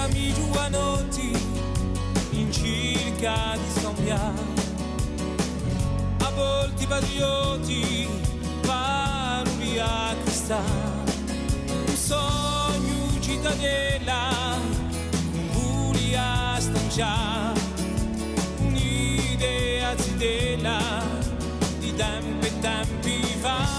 ami giovanotti in circa di scambiare, a volte patrioti vanno via cristallo, un sogno cittadella, un voli a stanciare, un'idea zitella di tempi e tempi fa.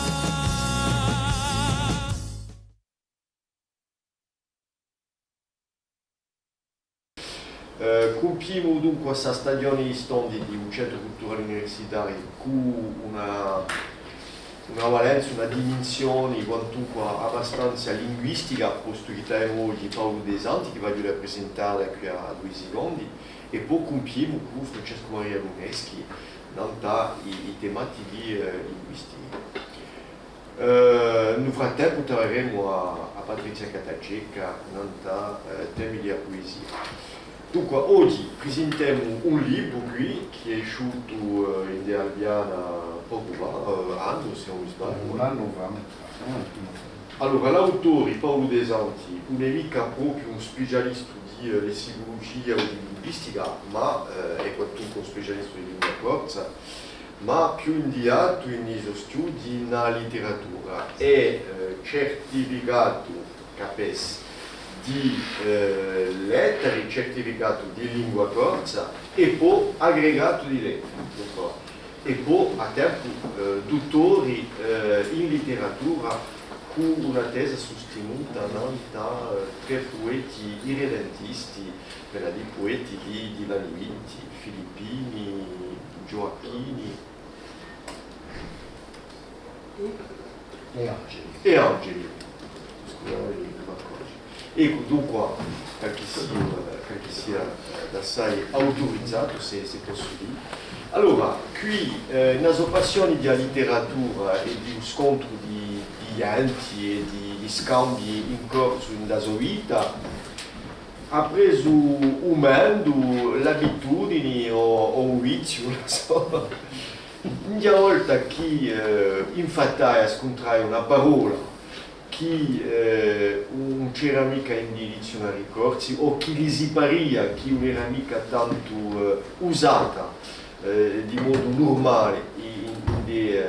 Compiamo dunque questa stagione di studi di un centro culturale universitario con una valenza, una dimensione quantunque abbastanza linguistica, posto che abbiamo oggi Paolo De Santi che va a rappresentare qui a 2 secondi, e poi compiamo con Francesco Maria Luneschi i tematiche linguistiche. Nel frattempo troveremo a Patrizia Catacecca temi di poesia. Dunque, oggi presentiamo un libro qui che è uscito in De Albiana poco fa, anno se non mi sbaglio. Un anno fa. Allora, l'autore Paolo De Santi non è mica proprio un specialista di lessicologia o di linguistica, ma è quantunque un specialista di lingua corsa, ma più indicato in studi nella letteratura. È certificato, capes, di lettere, certificato di lingua corsa e poi aggregato di lettere. E poi a tempo dottori in letteratura con una tesi sostenuta da 3 poeti irredentisti, per di poeti di anni 20, Filippini, Gioacchini e Angeli. Ecco, dunque, che sia assai autorizzato, se posso dire. Allora, qui, nella passione della letteratura e di scontro di enti e di scambi in corso nella sua vita, ha preso umando l'abitudine o un vizio, non so. Una volta che infatti a scontrare una parola che non c'era mica in dizionari corsi o che gli si paria che non era mica tanto usata di modo normale in dei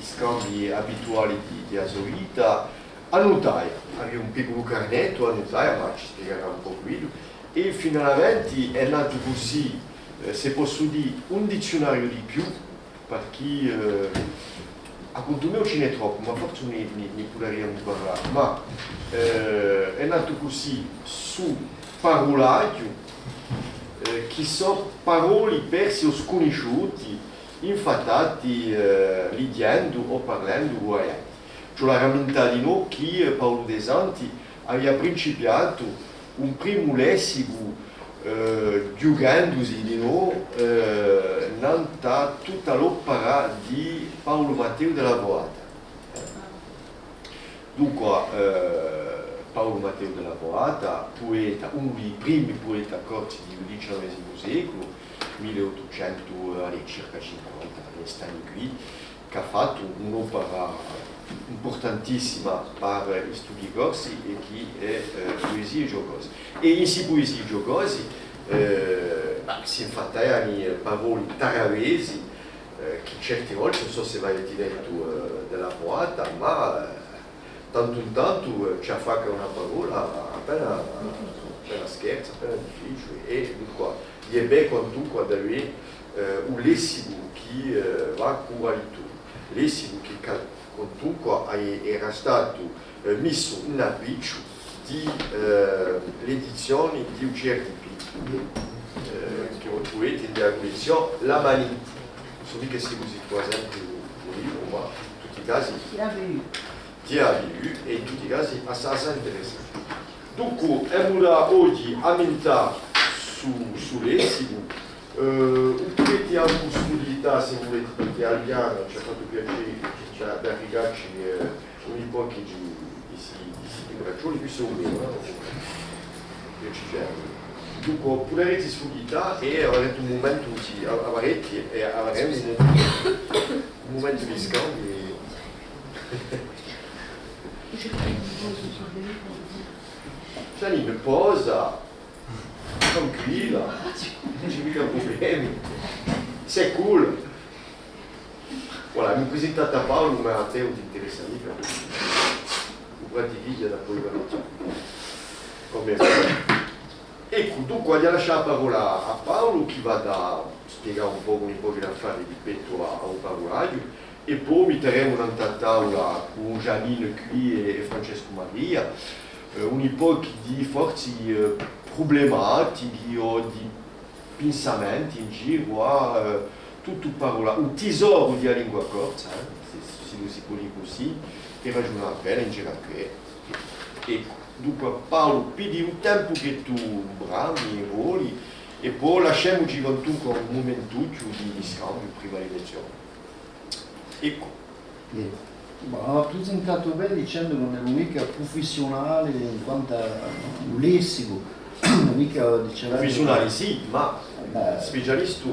scambi abituali di sua vita, annotare, aveva un piccolo carnetto, annotare, ma ci spiegherà un po' qui, e finalmente è nato così, se posso dire, un dizionario di più, perché a conto mio ce n'è troppo, ma forse ne potremmo parlare, ma è nato così su parolaggio, che sono parole perse o sconosciuti, infatti leggendo o parlando guaiati. Cioè la rammentà di noi che Paolo De Santi aveva principiato un primo lessico giocandosi di noi nanta tutta l'opera di Paolo Matteo della Boata. Dunque, Paolo Matteo della Boata, poeta, uno dei primi poeti corsi del XIX secolo, 1800 circa 50 anni qui, che ha fatto un'opera importantissima per gli studi corsi e che è poesie giocose. E in queste poesie giocose si infantagliano parole taravesi che certe volte, non so se vai detto della Boata, ma tanto in tanto ci fa una parola appena scherza, appena difficile, e dunque gli è bene quantunque da lui un lessico che va con qualità, lessico che quantunque era stato messo in appiccio di l'edizione di UCRTP, che ho poeti della collezione La Manite. Non so che sia così, per esempio, un libro, ma in tutti i casi ti ha vu e in tutti i casi assai interessante. Dunque, abbiamo oggi a mentare su lessico. Potete studiare se volete, perché Albiana ci ha fatto piacere, ci ha arrivarci ogni po' che di braccioli, qui sono meno, che ci fermo. Dunque, potrete studiare e avrete un momento un momento di scambio. sta in posa, tranquilla, non c'è mica problemi, c'est cool. Voilà, mi presentata a Paolo, ma a te non ti interessa mica. Un praticiglia da poi veramente. Ecco, dunque gli lascio la parola a Paolo che va a spiegare un po' come può fare rispetto a un parolaggio e poi metteremo un'altra tavola con Janine qui e Francesco Maria, un po' di forze problematiche o di pensamenti in giro, tutto parola, un tesoro di lingua corsa, se lo si può dire così, che ragiona bene in giro qui. Ecco. Dunque Paolo, pidi un tempo che tu brami e voli e poi lasciamoci con tu con un momentuccio di scambio prima di lezione. Ecco. Ho presentato bene dicendo che non ero mica professionale in quanto lessico, mica diceva... Professionale sì, ma specialista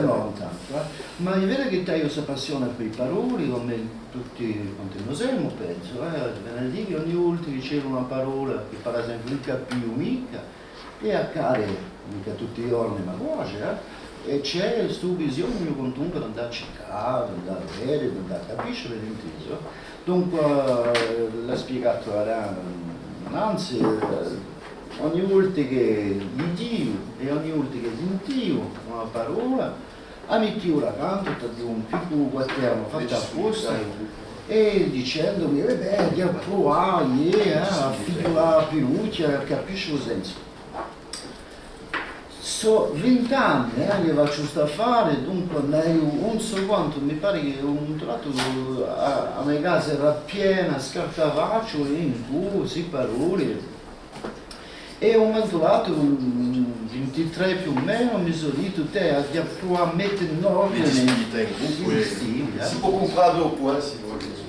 non tanto. Ma è vero che io ho passione per i paroli, come tutti quanti noi siamo, penso. Venerdì ogni volta che c'era una parola che per esempio non capivo mica, e accade mica tutti i giorni, ma quasi, e c'è questa visione io comunque di andare a cercare, di andare a vedere, di andare a capire l'inteso. Dunque l'ha spiegato anzi, ogni volta che leggevo e ogni volta che sentivo una parola, amico la canto di un piccolo quaterno fatto apposta e dicendomi, di approvare, a figurare la peluccia, capisci il senso. So 20 anni che faccio sta fare, dunque non so quanto, mi pare che un tratto a mia casa era piena, scartavaccio in cui parole. E un momento dato, 23 più o meno, mi sono detto, te hai provato a mettere in ordine si può comprare dopo, se vuoi.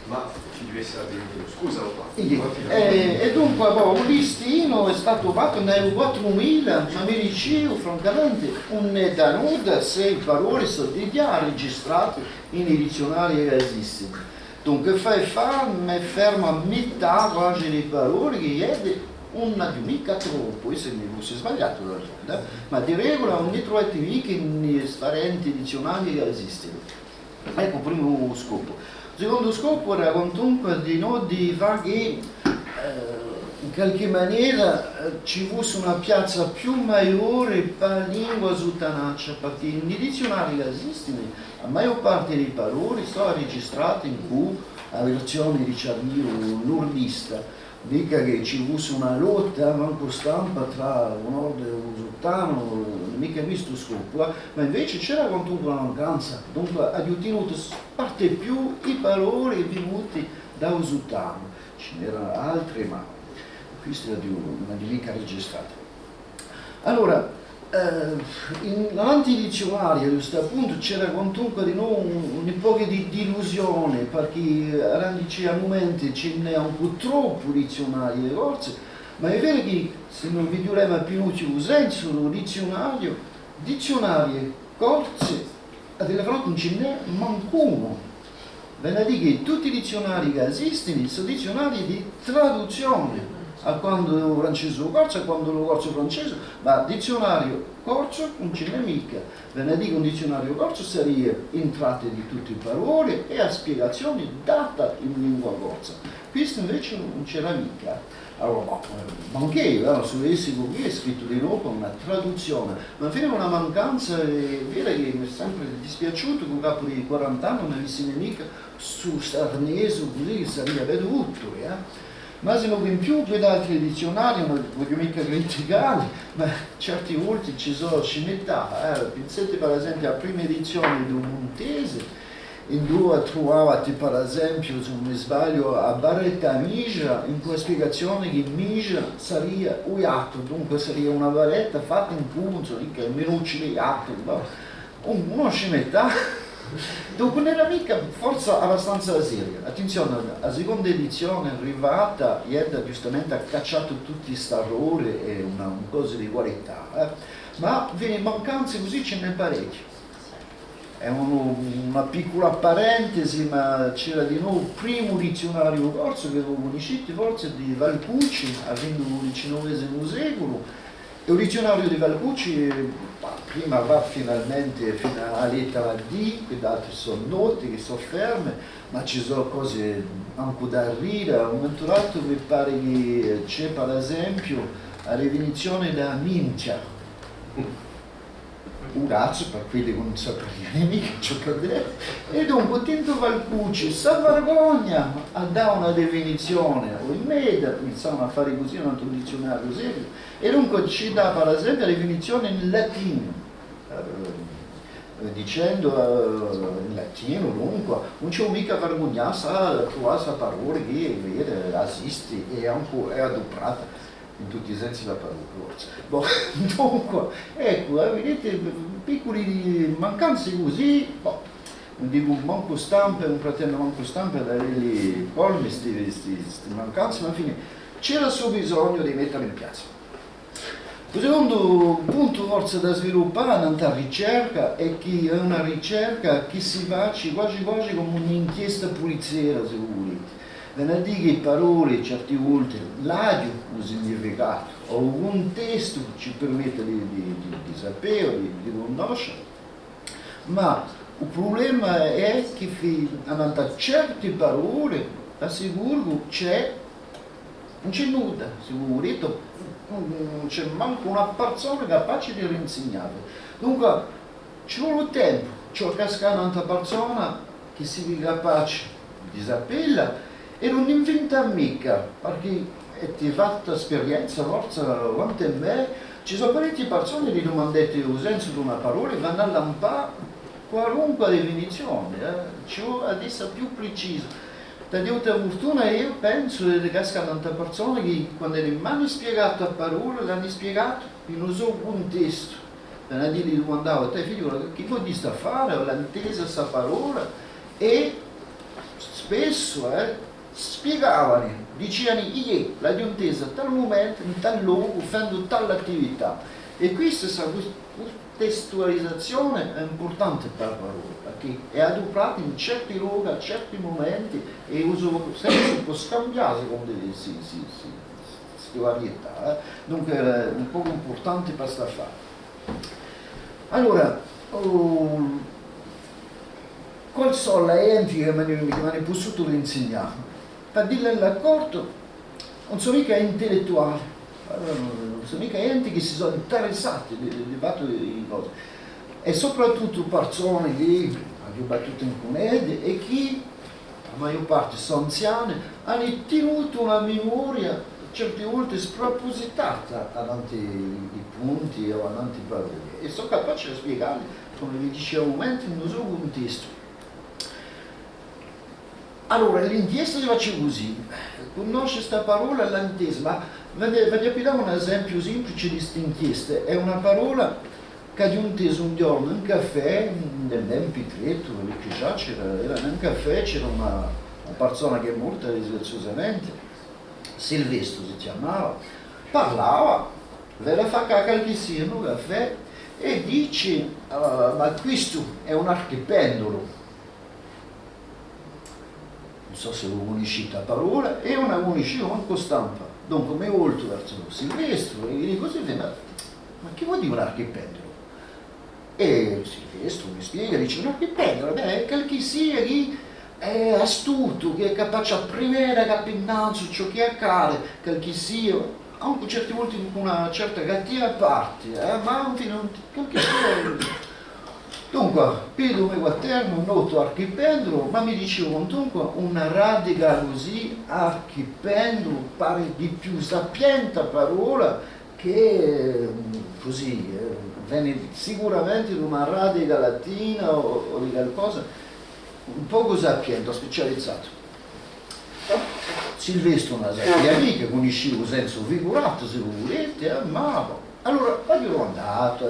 Ma ci deve essere scusa, e dunque un listino è stato fatto nel 4000, ma mi dicevo francamente un'età nuda, 6 parole sono già registrate in dizionari esistenti. Dunque mi fermo a metà quasi di parole che è una di mica troppo, se mi fosse sbagliato la cosa, ma di regola non ne trovate mica in differenti dizionari esistono. Ecco il primo scopo. Il secondo scopo era comunque di noi di fare che in qualche maniera ci fosse una piazza più maggiore per la lingua sultanaccia, perché nei dizionari esistono la maggior parte delle parole sono registrate in cui la versione diciamo nordista, mica che ci fosse una lotta manco stampa tra un nord e un sultano, mica visto scopo, ma invece c'era comunque una mancanza, dunque ha ottenuto parte più i parole venute da un sultano, ce n'erano altre ma questa era una di mica registrata. Allora, nell'antidizionario a questo punto c'era comunque di noi un po' di illusione perché a momenti ce n'è un po' troppo dizionario di corse, ma è vero che se non vedremo più il senso del dizionario corse a delle volte non ce n'è manco uno. Viene a dire che tutti i dizionari che esistono sono dizionari di traduzione. A quando lo francese lo corso, a quando lo corso francese, ma dizionario corso non ce n'è mica. Ve ne dico un dizionario corso sarebbe entrate di tutte le parole e a spiegazioni data in lingua corsa. Questo invece non c'era mica. Allora, manché, su lessico qui è scritto di nuovo una traduzione, ma fino a una mancanza vera che mi è sempre dispiaciuto che un capo di 40 anni non avesse mica su sarnese così che sarebbe veduto. Ma se non in più per altri dizionari, non voglio mica criticare, ma certi volte ci sono scimmetta. Pensate per esempio alla prima edizione di un Montese, in dove trovate per esempio, se non mi sbaglio, a barretta migia, in cui spiegazione che migia sarebbe uiato, dunque sarebbe una barretta fatta in punzo, che è minucci di atto, uno scimmetta. Dunque non era mica forza abbastanza seria. Attenzione, la seconda edizione arrivata, Ieda giustamente ha cacciato tutti questi errori e una cosa di qualità, ma viene mancanze così ce n'è parecchio. è una piccola parentesi, ma c'era di nuovo il primo dizionario corso che avevo conosciuto, forse di Valcucci, arrivando al XIX secolo, e il dizionario di Valcucci prima va finalmente fino alla lettera D, che altri sono note, che sono ferme, ma ci sono cose anche da ridere. A un momento dato mi pare che c'è per esempio la definizione da minchia, un cazzo per quelli che non sapevano mica ciò che dire, e dunque Tinto Valcucci si vergogna a dare una definizione, o in media iniziamo a fare così un altro dizionario serio, e dunque ci dà per esempio la definizione in latino, dicendo in latino dunque non c'è mica vergognarsi a trovare questa parola che è vera, esiste e è adoperata in tutti i sensi la parola. Dunque, ecco, vedete, piccoli mancanze così, non dico manco stampe, non pretendo manco stampe da quelli colmi queste mancanze, ma alla fine c'era solo bisogno di metterle in piazza. Il secondo punto forse da sviluppare nella ricerca è che è una ricerca che si faccia quasi quasi come un'inchiesta poliziera, se volete. Venerdì parole, certe volte, l'agio un significato, o un testo ci permette di sapere, di conoscere, ma il problema è che in certe parole, assicuro, non c'è nulla, se volete, non c'è manco una persona capace di rinsegnare. Dunque, ci vuole tempo, c'è cascare un'altra persona che sia capace di sapere, e non inventa mica, perché ti fatta esperienza, forse quanto me, ci sono parecchie persone che domandate il senso di una parola e vanno a lampare qualunque definizione, ci vuole ad essere più preciso. Da Dio fortuna io penso che cascano tante persone che quando mi hanno spiegato la parola, l'hanno spiegato in un solo contesto. Per dire gli domandavo, te figlio, che vuoi di sta fare? Ho intesa questa parola e spesso spiegavano, dicevano io l'ho intesa a tal momento, in tal luogo, facendo tale attività. E questa testualizzazione è importante per la parola, perché è adoperata in certi luoghi, a certi momenti, e uso senso può scambiare con delle varietà. Dunque è un po' importante per sta fare. Allora, quali sono le enti che mi hanno potuto insegnare? Per dire l'accordo, non sono mica intellettuali, non sono mica enti che si sono interessati di battere di cose, e soprattutto persone che hanno battuto in commedia e che, la maggior parte sono anziane, hanno tenuto una memoria certe volte spropositata davanti ai punti o davanti ai parole, e sono capaci di spiegarli, come vi dicevo un momento, in un solo contesto. Allora, l'inchiesta si faccia così, conosce questa parola l'intesa, ma vi dare un esempio semplice di questa inchiesta. È una parola che ho inteso un giorno in caffè, nell'MP3, che già era in caffè, c'era una persona che è morta disgraziosamente, Silvestro si chiamava, parlava, ve la fa cacare che sia un caffè, e dice, ma questo è un archipendolo. Non so se lo conoscete la parola, e una conoscevo manco stampa. Dunque mi volto verso Silvestro e così ma che vuol dire un archipendolo? E Silvestro mi spiega, dice un archipendolo, è quel che sia che è astuto, che è capace a prevedere capinanzo ciò che accade, quel che sia, anche certe volte con una certa cattiva parte, ma quel che sia. Dunque, Pido me quaterno, un noto archipendolo, ma mi dicevo dunque una radica così, archipendolo, pare di più sapiente parola che così, viene sicuramente da una radica latina o di qualcosa, un poco sapiente, specializzato. Silvestro una mia amica, conoscevo in senso figurato, se volete, ma allora io ero andato,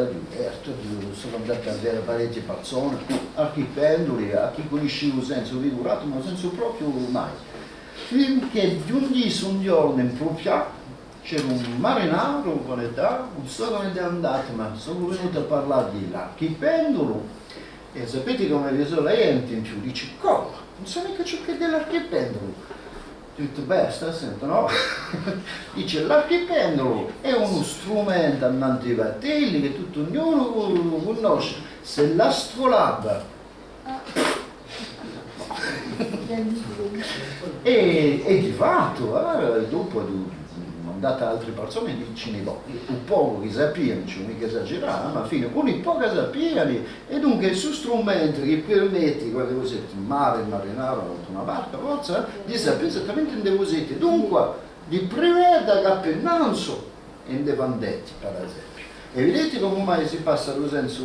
sono andato a vedere parecchie persone, archipendoli, a chi conoscevo in senso figurato, ma in senso proprio mai. Finché giunsi un giorno in proprietà, c'era un marinaro con età, non so come è andato, ma sono venuto a parlare dell'archipendolo, E sapete come viso la gente in più? Dice, come? Non sa mica ciò che è dell'archipendolo. Tutto beh, sta sentendo, no? Dice, l'archipendolo è uno strumento andante ai battelli che tutto ognuno conosce. Se l'astrolabba e di fatto, dopo andate altre persone dicono, un po' che sappiano, non c'è mica esagerare, ma alla fine un po' che sappiano, e dunque su strumento che permette, quando voi siete in mare, marinaro, una barca, forza, di sapere esattamente dove voi siete. Dunque, di preveda che non so indipendenti, per esempio. E vedete come mai si passa dal senso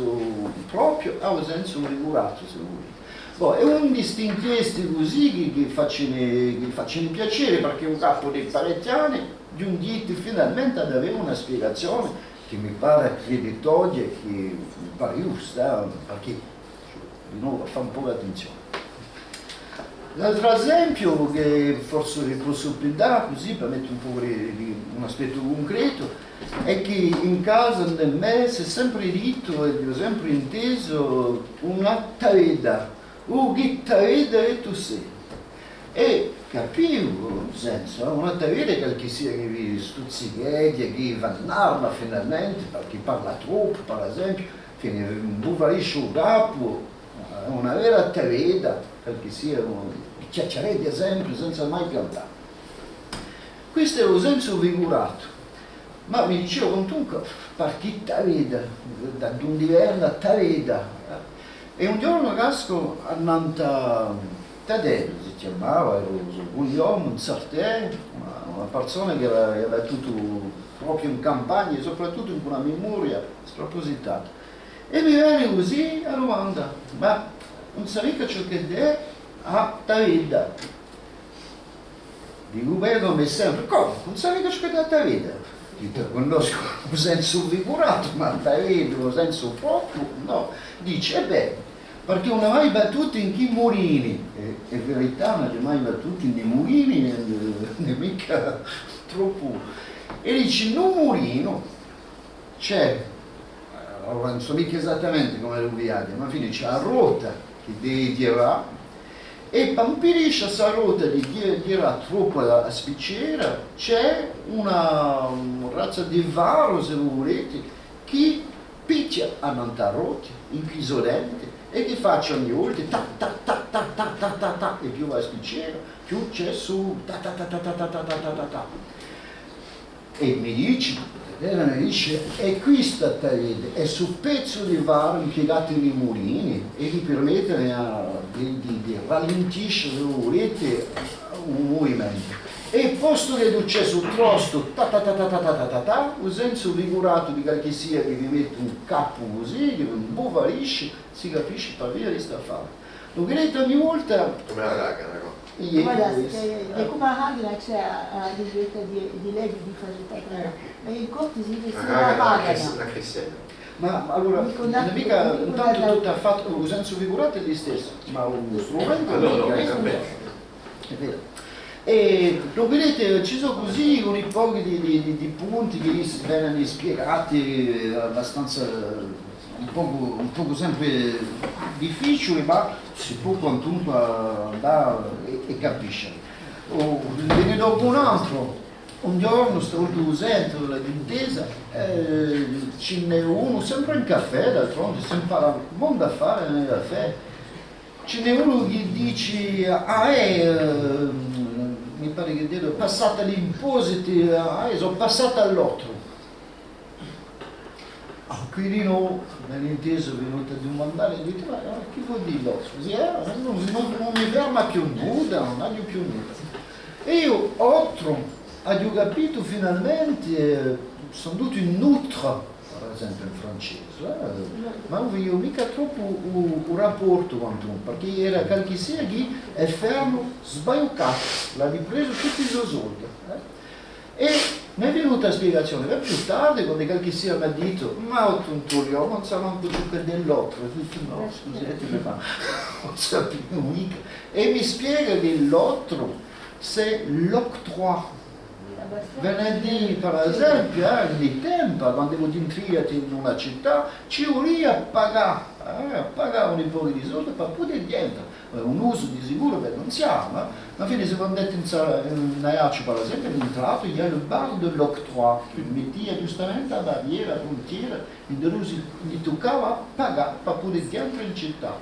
proprio al senso figurato, se volete. Boh, è un distintiesti così che facciano piacere, perché un capo di parecchi anni giungete finalmente ad avere una spiegazione che mi pare creditoria, che mi pare giusta, perché di nuovo fa un po' attenzione. L'altro esempio che forse vi posso dare così per mettere un po' un aspetto concreto è che in casa del mese è sempre detto e ho sempre inteso una taveda, che taveda e tu sei. E capivo, nel senso, una taveda che sia che vi stuzzichedia, che va in arma finalmente, perché parla troppo, per esempio, che un buvarisce un capo, una vera taveda, che sia un chiacchieredia sempre senza mai piantare. Questo è lo senso figurato. Ma mi dicevo comunque, perché taveda, da dove viene taveda? E un giorno casco a Nanta Tadello, si chiamava, era un uomo, un sartè, una persona che era tutto proprio in campagna e soprattutto in una memoria spropositata. E mi viene così a domanda, ma non sa mica ciò che è a taveda? Dico, beh, come sempre, come? Non sa mica ciò che è a taveda? Conosco un senso figurato, ma taveda, un senso proprio, no. Dice, beh, perché non ha mai battuto in chi mulini, è verità, non ha mai battuto in mulini, ne mica troppo. E dice, in un mulino c'è, non so mica esattamente come lo viate, ma alla fine c'è la ruota che deve tirare, e pampirisce questa ruota di tirare troppo a spicciera, c'è una razza di varo, se volete, che picchia a nantarotti, inchisolente, e che faccia ogni volta ta ta ta ta ta ta ta ta, e più va a spicciera, più c'è su ta ta ta ta ta ta ta ta ta ta. E mi dice, e questa taveda è sul pezzo di varo impiegato nei mulini e che permette di rallentisce, se volete, un movimento. E posto che c'è sul trosto ta ta ta ta ta ta ta ta ta, un senso figurato di che sia che vi mette un capo così, che un bovarisce, si capisce per via di sta fare. Lo vedete ogni volta come la raga, no? Guarda, e come a Hagla c'è la diventa di legge di facilità, e in corti si vede la pagana. La Cressella. Ma allora, non mica intanto tutto ha fatto un senso figurato è gli stesso, ma un strumento è vero. E lo vedete, ci sono così con i pochi di punti che vengono spiegati abbastanza un poco sempre difficili, ma si può comunque andare e capisce. Ve ne dopo un altro, un giorno stavo usando l'intesa, ce n'è uno, sempre in caffè, d'altronde si impara un mondo da fare nel caffè, ce n'è uno che dice, mi pare che dico, passata l'impositi, sono passata all'altro. Quindi no, nell'intesa è venuta a domandare e dice, ma che vuol dire l'altro? Non mi ferma più nuda, non ho più nuda. E io, altro, ho capito finalmente, sono tutto in nutre, per esempio in francese, ma non vedo mica troppo un rapporto con tu, perché era qualche sia che è fermo, sbagliato, l'ha ripreso tutti i suoi soldi. E mi è venuta la spiegazione, per più tardi, quando qualche sia mi ha detto, ma un Tullio, non sa manco giocare dell'altro. Ho detto, no, scusate, ma non sapevo mica. E mi spiega che l'altro, c'est l'octroi. Venerdì, per esempio, di tempo, quando ero entrato in una città, ci voleva pagare pagavano un po' di soldi per poter entrare. Un uso di sicuro per non siamo, ma alla fine se andate in Aiaccio per esempio è entrato, il y a le bar de l'octroi, tu metti giustamente la barriera, la frontiera, in Delusi gli toccava pagare per poter entrare in città.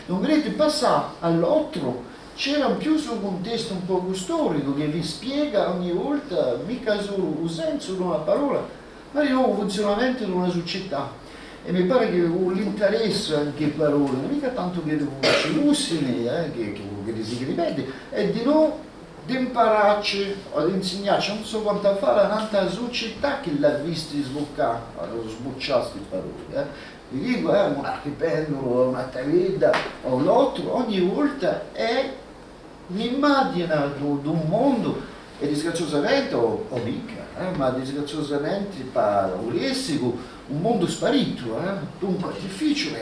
Non volete passare all'altro, c'era più sul contesto un po' storico che vi spiega ogni volta, mica solo il senso di una parola, ma di nuovo il funzionamento di una società. E mi pare che l'interesse anche parole, non mica tanto che le usine, che si ripete, è di non impararci, ad insegnarci, non so quanto fare un'altra società che l'ha visto sboccare, sbocciare queste parole. Vi dico, un archipelago, una vita o l'altro, ogni volta è un'immagine di un mondo, e disgraziosamente, o mica, ma disgraziosamente per lessico, un mondo sparito, dunque è difficile,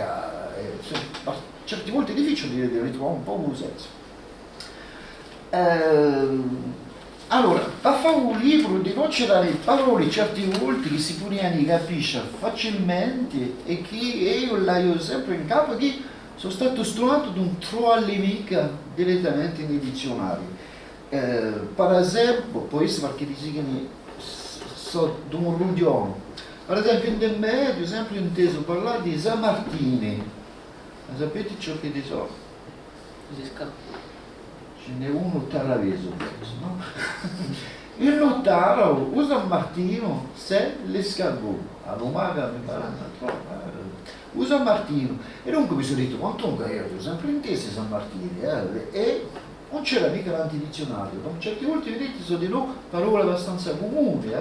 certe volte è difficile di ritrovare un po' un senso. Allora, per fare un libro di non c'erano le parole certe volte che si potevano capire facilmente e che io l'ho sempre in capo che sono stato strunato di un trovarle mica direttamente nei dizionari. Per esempio, può essere perché dicono so di un rudione. Per esempio in me, ad esempio, ho inteso parlare di San Martini. Sapete ciò che ne so? Ce n'è uno Taraveso, no? Il notaro usa Martino se l'escargot. A Romaga mi pare usa Martino. E dunque mi sono detto, quanto io ho sempre inteso San Martini, e non c'era mica l'antidizionario. No? Certe volte vedete sono di no parole abbastanza comuni.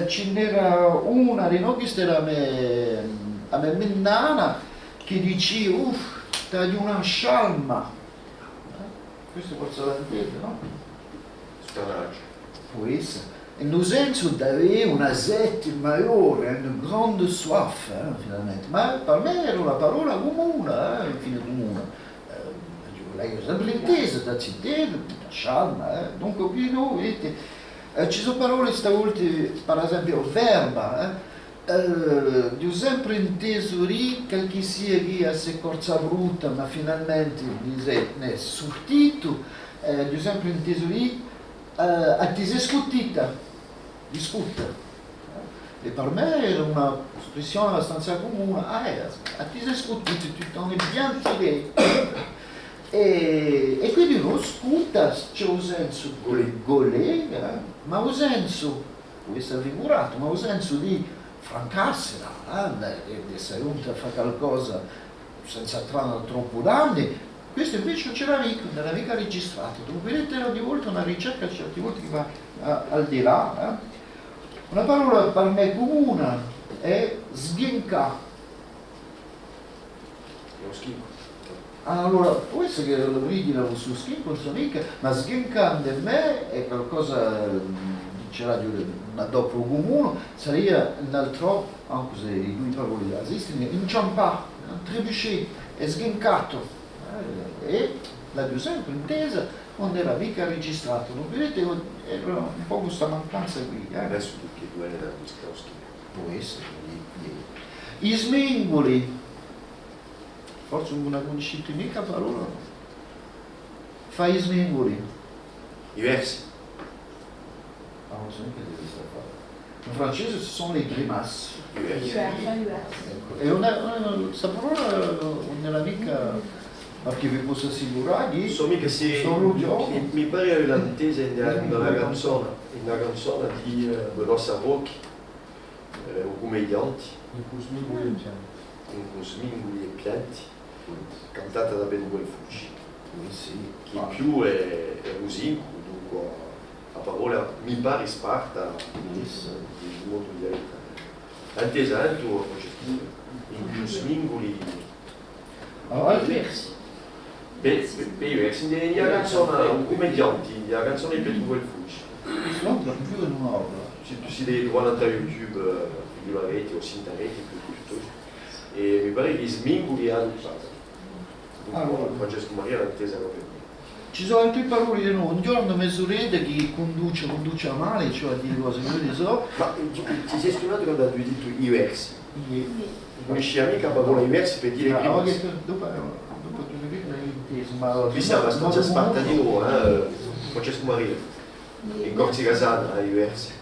Ce n'era una di noi che era a me Mennana che diceva tagli una scialma, questo forse l'avete, no? Spanaggio. Può essere, e nel senso di avere una sete maggiore, una grande soif, finalmente, ma per me era una parola comune, fine comune. Lei ho sempre intesa da città, da scialma, dunque qui noi, vedete. Ci sono parole stavolta, per esempio verba, ho sempre inteso che sia che a se corsa brutta, ma finalmente ne è sortito, ho sempre inteso a ti sei scuttita, discutta. E per me era una espressione abbastanza comune, a ti sei scuttita, tu non è bianco e quindi uno scuta c'è un senso golega, ma un senso, può essere figurato, ma un senso di francarsela, di essere venuto a fare qualcosa senza trarre troppo danni. Questo invece non c'era mica registrato. Dunque vedete ogni volta una ricerca, certe volte che va al di là. Una parola per me comune è sbienca. È uno schifo. Allora, può essere che l'origine su schifo, non so mica, ma sbiancando in me è qualcosa, c'era una dopo comune, sarebbe un altro, anche se i due parole esistono, inciampato, trebuchet, è sbiancato, e la due sempre intesa non era mica registrato. Non vedete, era un po' questa mancanza qui. Adesso tutti e due ne danno schifo. Può essere. I smingoli. Forse una conoscete mica parola, fai smingoli. Diversi. Non so che deve stare fare. In francese sono le grimace. Diversi. Ecco. E questa parola non era mica, perché vi posso assicurare che So mica se mi pare l'antesa in una canzone di Rossa Rocchi, o Comedianti, con Smingoli e Pianti, cantata da Benguel Fucci, che in più è musico, dunque la parola mi pare sparta di molto diretta. Antesa è il tuo progetto, in Smingoli diversi. Diversi, in una canzone, un Comedianti, in una canzone di Benguel Fucci. Non più in un'opera. Se tu si devi trovare da YouTube, di la rete o in rete, piuttosto. E mi pare che Smingoli hanno usato. Francesco Maria l'ha intesa proprio qui. Ci sono altre parole di no, un giorno mezz'oretta che conduce a male, cioè a dire cose che io so. Ma ti sei spiegato quando hai detto i versi? E- Conosci mica la parola i versi per dire che dopo che mi vedo l'hai inteso, ma qui siamo abbastanza spartati noi, Francesco Maria, in Corsi Casana, i versi.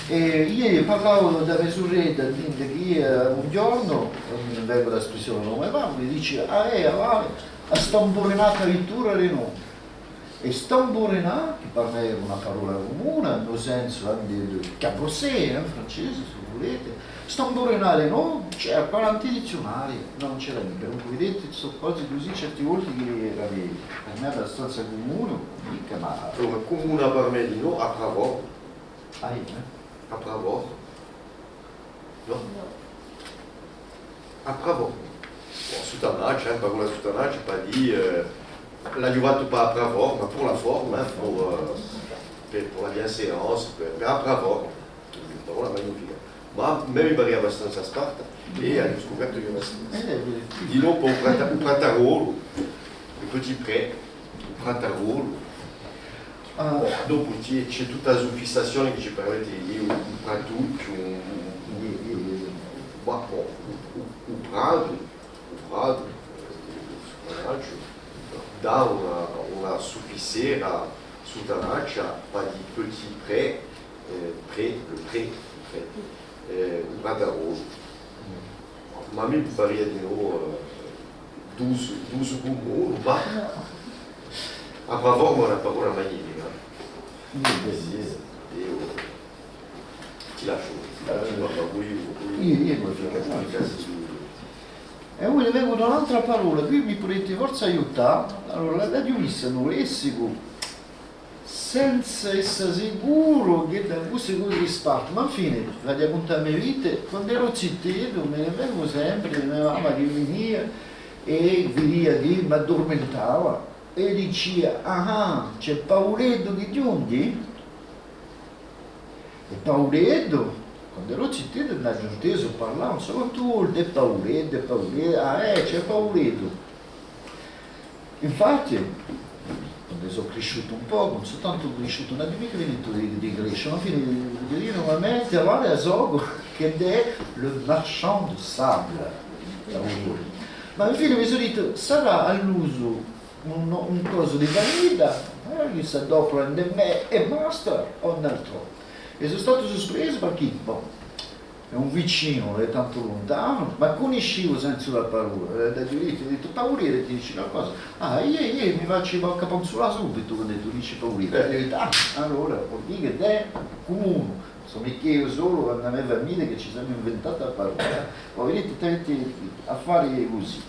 E ieri parlavo da mezz'oretta, che un giorno, non mi vengo l'espressione, non mi va, mi dice, vale, a stamburinata vittura di no. E stamburinà, che per me è una parola comune, nel senso di capossè, in francese, se volete. Stamburinare no, c'è 40 dizionari, non c'era mica, non vedete, sono cose così certe volte che per me è abbastanza comune, mica ma... Allora, comune per me di no, a Pravò, eh? a Pravò, no? A Pravò. Bon, soutenage, parola soutenage, pas dit, l'ha giovato pas a Pravò, ma pour la forme, pour la bienséance, mais a Pravò, una parola magnifica. Ma me mi pare abbastanza sparta e hai scoperto che è abbastanza. Di no per un prantarolo, un petit prêt, un prantarolo. Dopo c'è tutta la suffistazione che ci permette di dire un prantuccio, un prado, dà una sufficiera soutenaccia, pas di petit prêt, le prêt. Un prantarolo. Ma mi pare di no 12 comuni, ma a Pravò è una parola magnifica. Io ti lascio, E ora ne vengo da un'altra parola, qui mi potete forse aiutare. Allora, la giurista non lessico senza essere sicuro che da questo cose risparmio, ma alla fine, la di contare la mia vita, quando ero cittadino me ne vengo sempre, mia mamma che veniva e veniva che mi addormentava e diceva, c'è Pauletto che giungi? E Pauletto, quando ero cittadino da giorteso parlavo, non so quante volte, Pauletto, c'è Pauletto. Infatti, quando sono cresciuto un po', non sono tanto cresciuto, non è mica venuto di crescere, alla fine di dire nuovamente a Valle Azogo che è il marchand de sable. Ma alla fine mi sono detto, sarà all'uso un coso di vanilla, che sa dopo prende me e basta, o un altro. E sono stato sorpreso perché, è un vicino, è tanto lontano, ma conoscevo senza la parola, da diritto, ho detto Paolire, ti dici qualcosa? Io mi faccio caponzolare subito quando tu dici Paolire, ho detto, allora, vuol dire che è comune, sono mica io solo, quando a me famiglia che ci siamo inventati la parola, poi vedete a fare così.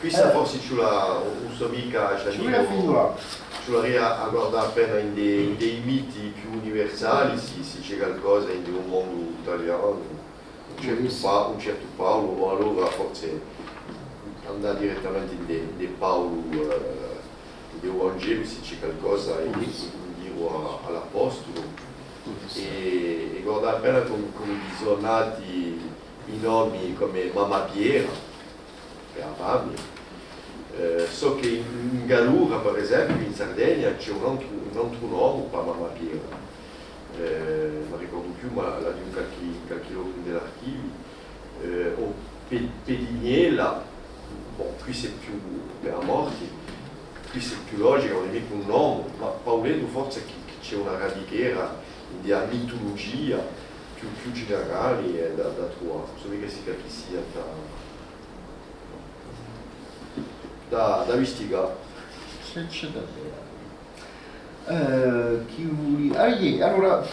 Questa forse c'è un suo amica, c'è a guardare appena in dei miti più universali, se c'è qualcosa in un mondo italiano, un certo Paolo, o allora forse andare direttamente in dei Paolo di Vangelo, se c'è qualcosa in dirlo all'Apostolo, e guardare appena come sono nati i nomi come Mamma Piera, amabile. So che in Gallura, per esempio, in Sardegna c'è un altro nome per Mamma Piera, non ricordo più, ma l'ha di qualche ordine dell'archivio, o Pedignela, qui c'è più per morti, qui c'è più logica, non è mica un nome, ma Pauletto forse che c'è una radichera di mitologia più generale da trovare, non so mica si capisce da investigare. C'è davvero. Allora,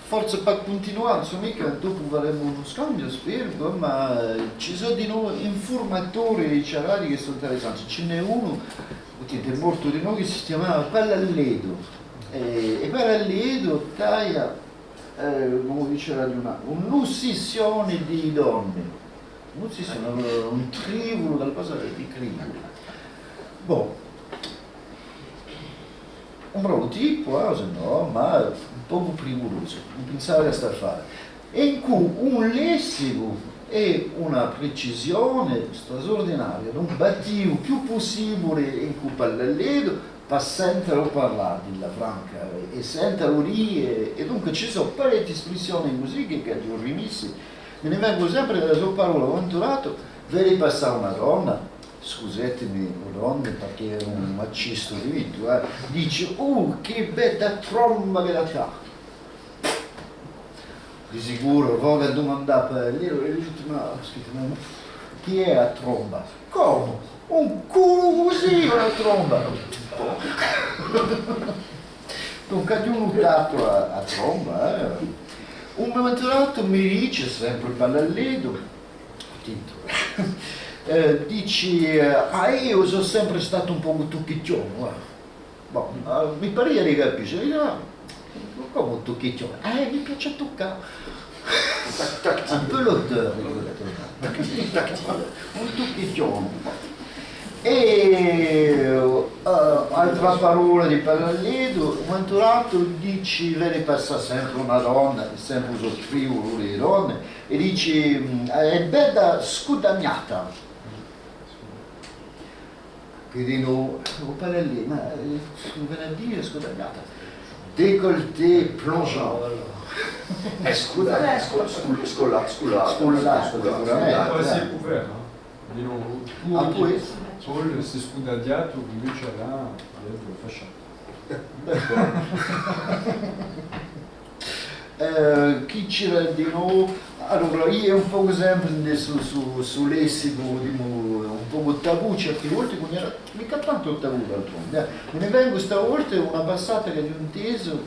forse per continuare, insomma, dopo faremo uno scambio, spero, ma ci sono di noi informatori literari che sono interessanti. Ce n'è uno, che è morto di noi, che si chiamava Pallalledo. E Pallalledo taglia, come diceva un'ossessione di donne. Non si sono un trivolo dal passato di crimine. Un bravo tipo, no, ma un poco primoroso, non pensava a star fare. E in cui un lessico e una precisione straordinaria, non battivo più possibile in cui pallaledo, per sentirlo parlare della Franca e sentirlo lì e dunque ci sono parecchie espressioni così che ho rimissi. Me ne vengo sempre dalla sua parola avventurato, vedi passare una donna, scusatemi donne perché è un maccisto di vito, dice, che bella tromba che la t'ha. Di sicuro, voglio domandare per lì, e dice, ma chi è la tromba? Come? Un culo così una tromba! Dunque ho notato a tromba, Un momento dato mi dice, sempre parallelo, dice, io sono sempre stato un po' tocchicchione, mi pare di capisce, come un tocchicchione? Mi piace toccare. Un peu l'odore, un tocchicchione. E altra parola di parallelo, un altro dice, vede passa sempre una donna, sempre uso scrivo le donne, e dice, è bella scudagnata. Che dicono, parallelo, ma non viene a dire scudagnata, décolleté plongeant. È scullato, Quasi couvert. Paul si scudadiato invece là dentro fascia. Chi c'era di nuovo? Allora, io un po' sempre su lessico, un po' tabù certe volte, mica tanto tabù d'altronde. Me ne vengo stavolta una passata che ho inteso,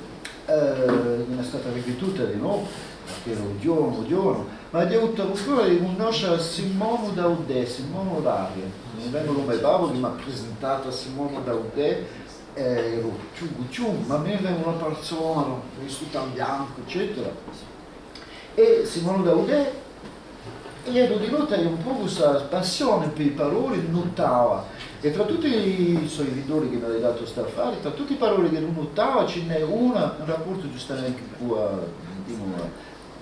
che è stata ripetuta di nuovo, perché lo odiano, ma di ancora di conoscere Simone Daudet, Simone Daria. Me ne vengo come Pavo che mi ha presentato a Simone Daudet, ero ciugu, ma me ne vengo una persona, vissuta in bianco, eccetera. E Simone Daudet, ero di nota un po' questa passione per le parole, notava. E tra tutti i suoi editori che mi aveva dato sta affare, tra tutte le parole che non notava, ce n'è una, un rapporto giustamente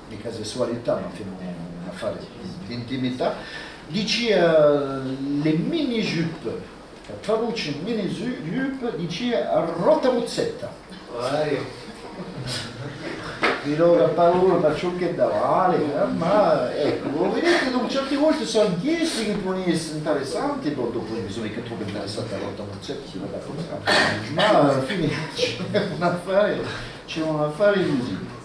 di casualità, ma fino a un affare di intimità, diceva le mini jupe, traduce mini jupe, diceva rotamuzzetta. Di loro parola per ciò che dava, ma ecco, vedete, certe volte sono gesti che possono essere interessanti, poi dopo bisogna che trovi interessante la rotamuzzetta, ma alla fine c'è un affare così.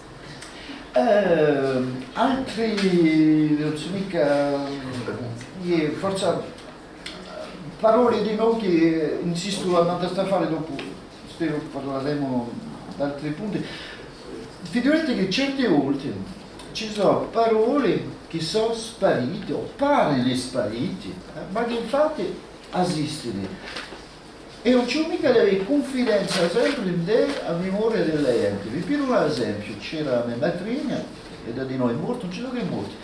Altri, non so mica, forse parole di noi che insisto a fare dopo, spero parleremo di altri punti. Vedrete che certe volte ci sono parole che sono sparite o paiono sparite, ma che infatti esistono. E non c'è mica delle confidenza sempre in te a memoria delle enti. Vi pido un esempio, c'era mia matrigna, e da di noi morto, non c'è che è morto.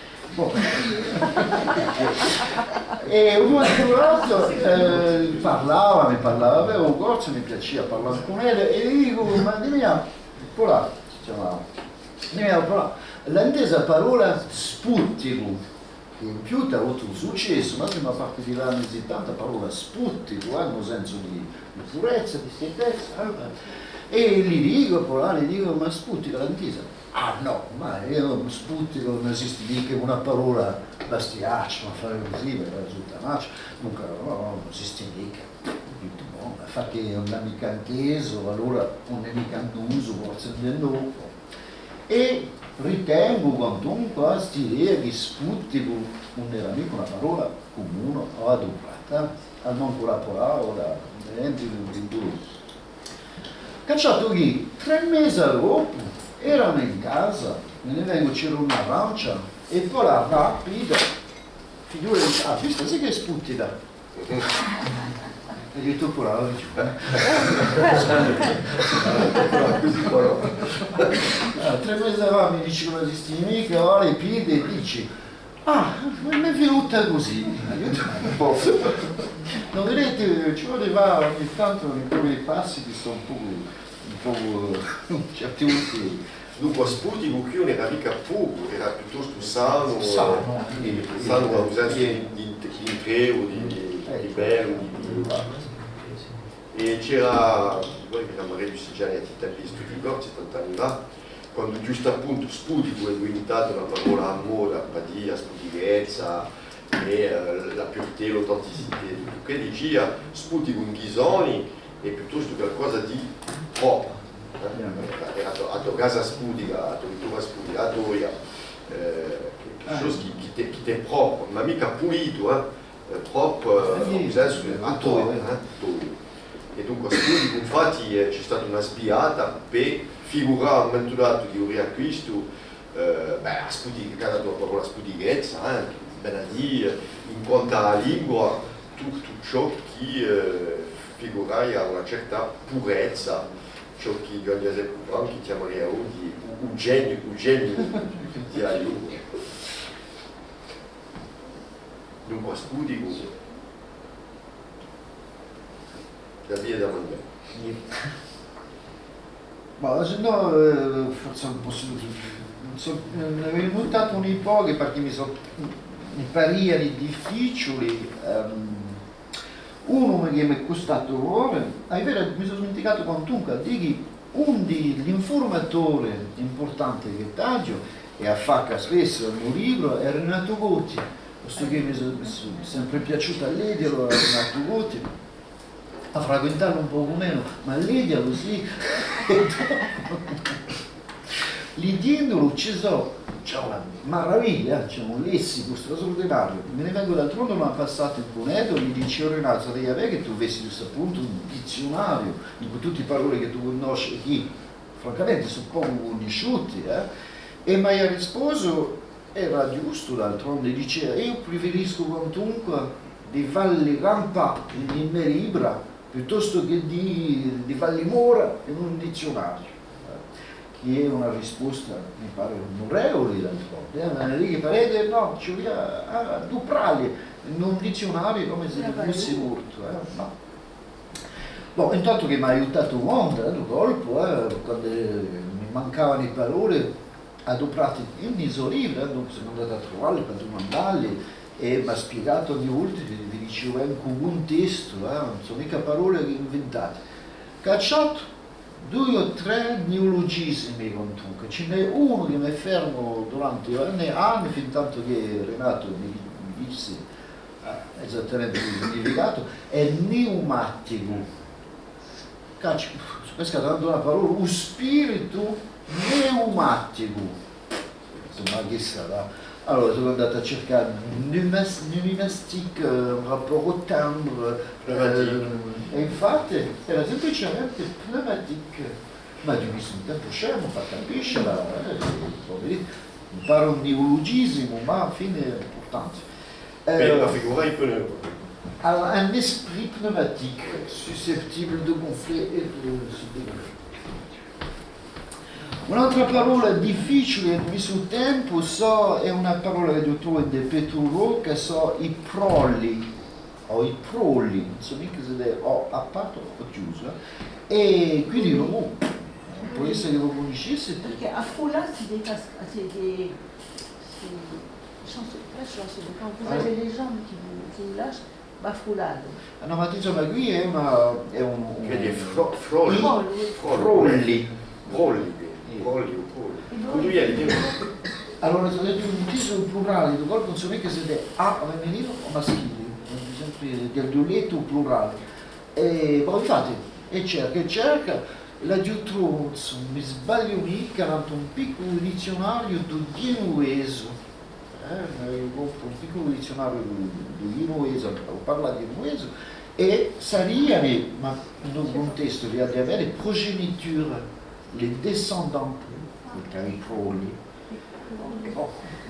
E un altro mi parlava, avevo un corso, mi piaceva parlare con lei, e gli dico, ma dimmi, polà, si chiamava, l'intesa parola sputtico. In più ha avuto un successo, ma prima parte di anni 70 parola sputtico, hanno senso di purezza, di schiettezza. E gli dico, ma sputtico l'intesa? Ah no, ma io sputtico non esiste mica una parola bastiaccia, ma fare così per risultare, dunque non esiste mica. Infatti è un'amica ancheso, allora un nemica anduso, forse non. E ritengo quantunque stile che sputtico non era mica una parola comune o adeguata, a non collaborare da enti rigorosi. Cacciato che 3 mesi dopo erano in casa, me ne vengo, c'era un'arancia e poi la rapida, figurati, visto sì che è sputtica. E detto pure la così però 3 mesi fa mi dice che non esiste mica, ora le piede e dici mi è venuta così. Non vedete, ci voleva ogni tanto in quei passi che sono un po' certi volte Dunque Sputico qui non era mica poco, era piuttosto sano, Sano, sano a usare di intreo, di bello, e c'era, voi che la riuscita già nei tempi di studi corti, 70 anni fa, quando giusto appunto Sputico è diventato una parola a moda, padia, sputichezza, e la pureté, l'autenticità, tutto che diceva Sputico in Ghisoni è piuttosto qualcosa di proprio. A tua casa spudica, a tua ritrova spudica, a Toia, qualcosa che ti è proprio, ma mica pulito, proprio a Toia. E dunque spudico infatti c'è stata una sbiata per figurare un momento dato di un riacquisto, a spudica, cada tua parola spudichezza, ben a dire, in quanto alla lingua, tutto ciò che figura a una certa purezza, ciò che Giovanni Giuseppe Franchi chiamerebbe oggi un genio della lingua. Dunque Spudico, la via da mangiare. Ma se no, forse non posso... mi è venuta un'ipotesi perché mi pareva difficile. Uno che mi è costato ore, mi sono dimenticato quantunque, di un dell'informatore importante che taggio e a facca spesso il mio libro è Renato Gotti, questo che mi è sempre piaciuto a leggerlo, Renato Gotti, a frequentarlo un po' meno, ma a leggerlo sì. Leggendolo c'è una meraviglia, c'è un lessico straordinario. Me ne vengo d'altronde una passata in Puneto e gli dicevo Renato, sarei a che tu avessi questo appunto un dizionario di tutte le parole che tu conosci, che francamente sono poco conosciuti, e mi ha risposto, era giusto d'altronde, diceva io preferisco quantunque di farli rampare in mia libra piuttosto che di farli mora in un dizionario. Che è una risposta, mi pare, onorevole d'altronde, ma lì che parete, no, ci vogliamo duprarli in un dizionario come se fosse morto, no. Boh, intanto che mi ha aiutato molto, il colpo, quando mi mancavano le parole, adoperate in questo libro, dunque sono andato a trovarli per domandarli e mi ha spiegato ogni volta che vi dicevo come un testo, non sono mica parole inventate. Cacciato 2 o 3 neologismi comunque, ce n'è uno che mi fermo durante anni fin tanto che Renato mi disse esattamente il significato, è pneumatico. Caccio, sono dando una parola, un spirito pneumatico. Insomma, che sarà? Allora sono andato a cercare pneumatique, un rapporto timbre, e infatti era semplicemente pneumatique. Ma di questo tempo scemo, fa capisce, impara un neologismo, ma alla fine è importante. Per la figura di pneu. Alors, un esprit pneumatique, susceptible de gonfler et de se dégonfler. Un'altra parola difficile in questo tempo è una parola che trovo in De Petrulo, che sono i proli, o i proli, non so mica se è o aperto o chiuso, e quindi può essere che lo conoscesse. Perché a Foula c'est des chansons, quand vous avez les jambes qui vous lâchent, bafoulade. No, ma insomma qui è un Quindi frolli. Allora, sono detto un titolo plurale, il corpo non so mica se è a femminile o maschile, ad esempio del duetto plurale. E poi infatti, e cerca, la giù mi sbaglio mica, un piccolo dizionario di genuese. Un piccolo dizionario di genuese, parla di genuese, e sarebbe, ma in un contesto di avere progeniture, les descendants, i proli.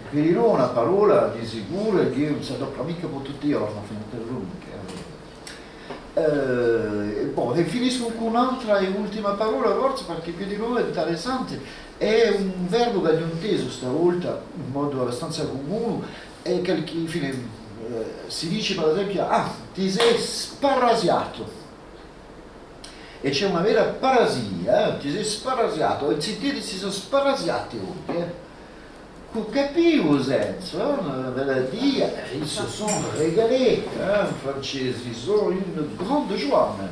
Quindi non è una parola di sicuro che non si adopera mica per tutti i giorni, e finisco con un'altra e ultima parola, forse perché più di nuovo è interessante. È un verbo che ho inteso stavolta in modo abbastanza comune, e che si dice per esempio, ti sei sparrasiato. e c'è una vera parasia, ti sei sparasiato, i cittadini si sono sparasiati anche. Capivo senso, ve la dire, ils se sont régalés, francesi, ils ont eu une grande joie même,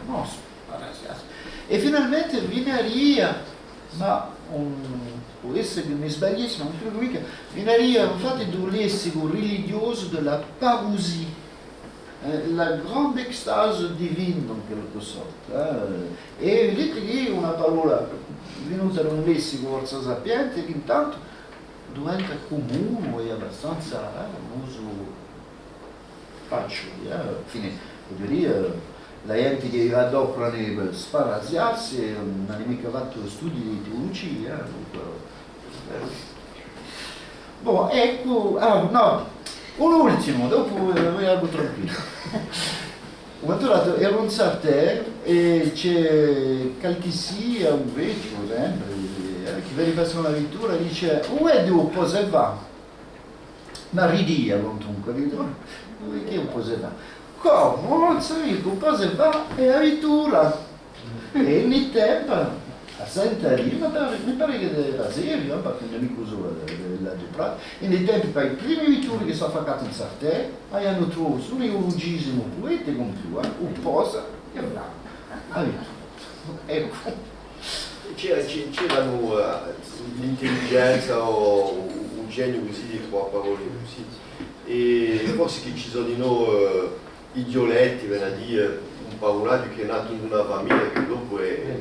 non, sparasiati. E finalmente Vinaria, ma può essere che mi sbagliassi, ma non credo mica, Vinaria infatti un lessico religioso della parousie, la grande extase divina in quelque sorte. E vedete che una parola venuta da un lessico forza sapiente che intanto diventa comune e abbastanza un uso facile. Fine, voglio dire, la gente che va dopo per sparasiarsi non ha mica fatto studi di teologia. Boh, ecco, no, un ultimo, dopo voi algo tranquillo. Quando ero in Sartè e c'è Calchissia, un vecchio sempre, che veniva passare una vettura e dice "Uè devo posare?" Ma ridia comunque, che un posare? Come? Non so io, un posare è la vettura. E nel tempo, a Santa Rima, mi pare che era serio, perché non mi uso la Gibraltar. E nel tempo, i primi vetture che sono fatte in Sartè, hanno trovato un neologismo poeta con più, un posa e bravo. La vettura. Ecco. C'erano l'intelligenza o un genio così di tre parole così, e forse che ci sono di noi idioletti, viene a dire un parolaggio che è nato in una famiglia che dopo è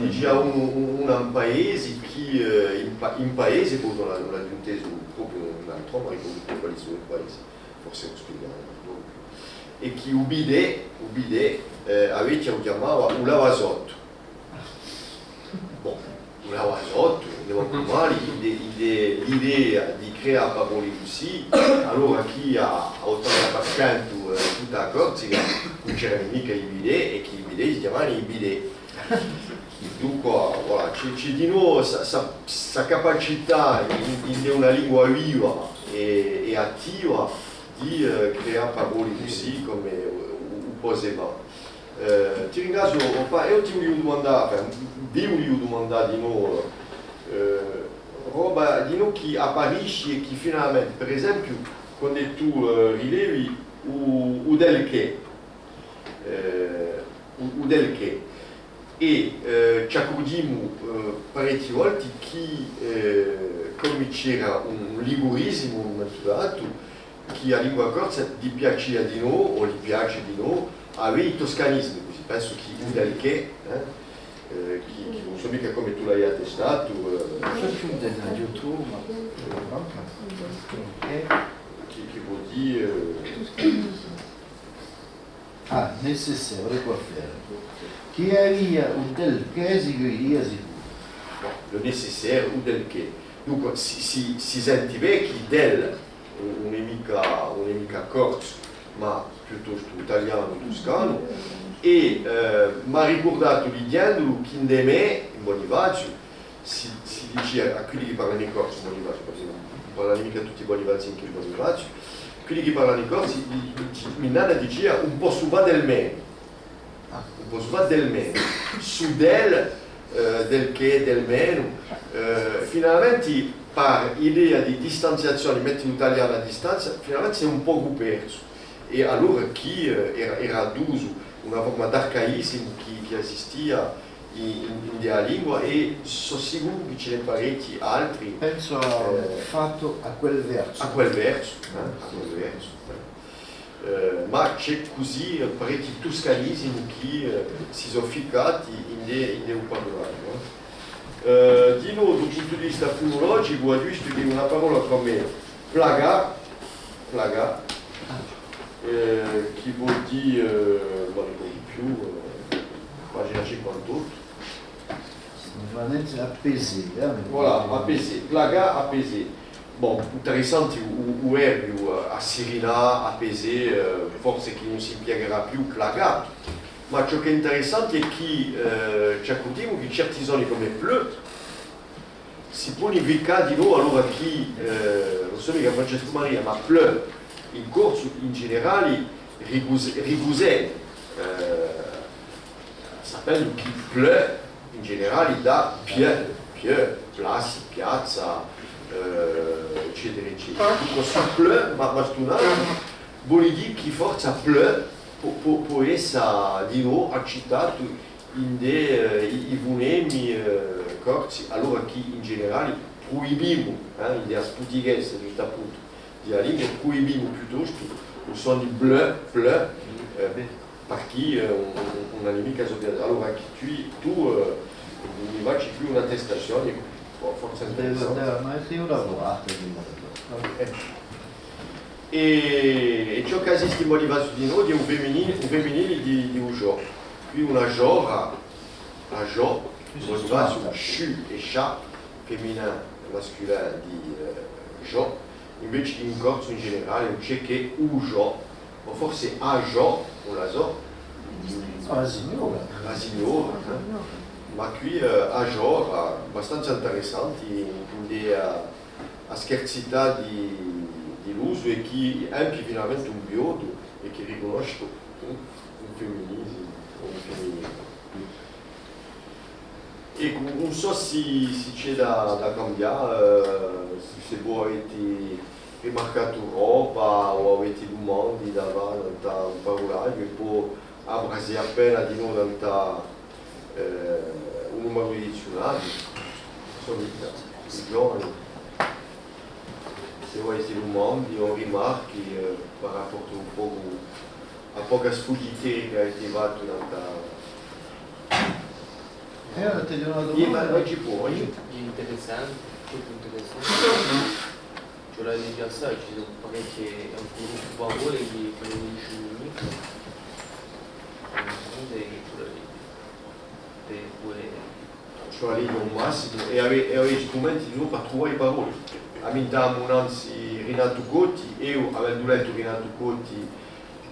c'è un paese che in paese poi non l'ha inteso proprio un altro, ma ricordo quali sono i paesi, forse non spiegano, e che ubide aveva chiamava un lavasotto. Un lavasotto, l'idea di creare parole così, allora chi ha 80% tutta la Corsica non c'era mica i bidet e che i bidet si chiamavano i bidet. Dunque, voilà, c'è di nuovo questa capacità in una lingua viva e attiva di creare parole così come un poseva. Ti ringrazio, io ti volevo domandare, vi volevo domandare di nuovo roba di noi che apparisce e che finalmente, per esempio, quando tu rilevi o del che e ci accorgiamo parecchie volte che come c'era un ligurismo maturato che a lingua corsa ti piaceva di noi o gli piace di noi aveva i toscanismi, così penso che del che non so mica come tu l'hai attestato che vuol dire necessario qua fare che aveva un del che si gridia sicuro lo necessario o del che dunque si sentiva che del non è mica corso ma piuttosto italiano, toscano, e mi ha ricordato dicendo che in me, in Bonifacio, si dice a quelli che parlano in corso, in Bonifacio, perché non parlano mica tutti i bonifazzi anche in Bonifacio, quelli che parlano in corso, mi nana diceva un po' su va del meno, su del che, del meno, finalmente per idea di distanziazione, metti l'italiano a distanza, finalmente si è un po' perso. E allora chi era d'uso una forma d'arcaismo che esistia in della lingua e sono sicuro che ce ne parecchi altri. Penso fatto a quel verso. A quel verso. Ma c'è così parecchi toscanismi che si sono ficcati in un parlato. Di nuovo, dal punto di vista fonologico, ho visto che una parola come plaga che vuol dire, non ricordo più, pagina 58. Veramente appeser. Voilà, appeser, plaga, appeser. Bon, interessante o verbo assirina, appeser, forse che non si impiegherà più plaga, ma ciò che è interessante è che ci accorgiamo che certi zone come pleu si può indicare di nuovo allora chi, non so mica Francesco Maria, ma pleu in corso in generale rigusè sapendo che pleu in generale da più, place, piazza, eccetera, eccetera. Questo pleu, ma vuol dire che forza pleu può essere di nuovo accettato in dei vunemi corsi, allora che in generale proibiamo, in dea portughese, giusto appunto, della lingua, proibiamo piuttosto il suono di bleu, perché una nemica sopra. Allora che tu mi facci più un'attestazione, forse interessante. Ma è io lavorato. E ciò che esiste in motivazione di noi è un femminile di un gioco. Qui una giora, la gioco, motivazione sciù e chat, femminile, masculin di gioco, invece in corso in generale c'è che un gioco, o forse a gioco, o la so, La signora. la signora, ma qui a gioco abbastanza interessanti, a scherzità di l'uso e che empie finalmente un biodo e che riconosce un femminismo. E non so se c'è da cambiare, se voi avete rimarcato roba o avete domande davanti a un parolaggio e poi abrasi appena di noi un numero di dizionari, solita, i giorni. Se voi avete domande o rimarchi per rapporto un po' a poca sfuggite che avete fatto Ti do una ma domanda. ci può, Interessante, tutto interessante. Cioè la di piazza ci sono parecchie parole che preferiscono il micro. cioè lì un massimo e aveva strumenti di per trovare le parole. Amiamo anzi Renato Cotti, io avendo letto Renato Cotti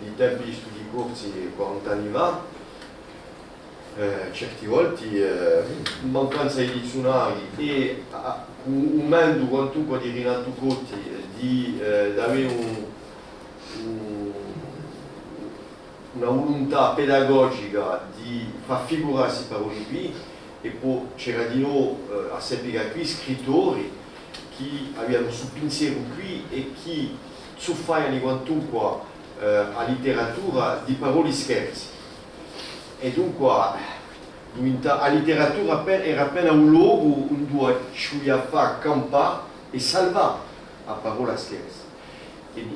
di tempi di studi corsi 40 anni fa, certe volte mancanza di dizionari e un mendo quantunque di Renato Cotti di avere una volontà pedagogica di far figurarsi queste parole qui e poi c'era di noi a sapere qui scrittori che avevano sul pensiero qui e che soffaiano quantunque a letteratura di parole scherzi. E dunque la letteratura era appena un luogo dove ci si fa campare e salvare la parola scherzi.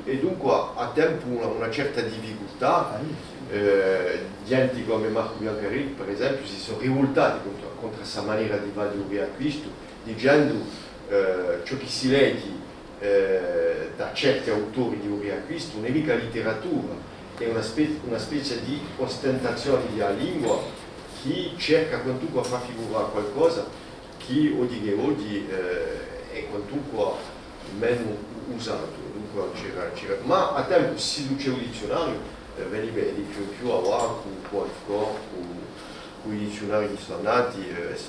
E dunque a tempo una certa difficoltà, gente come Marco Biancarelli per esempio si sono rivoltati contro questa maniera di valutare acquisto, dicendo ciò che si legge da certi autori di riacquisto non è mica letteratura, è una specie di ostentazione della lingua che cerca quantunque a far figurare qualcosa che oggi è quantunque meno usato. Ma a tempo si diceva il dizionario, veniva di più a voir con i dizionari suonati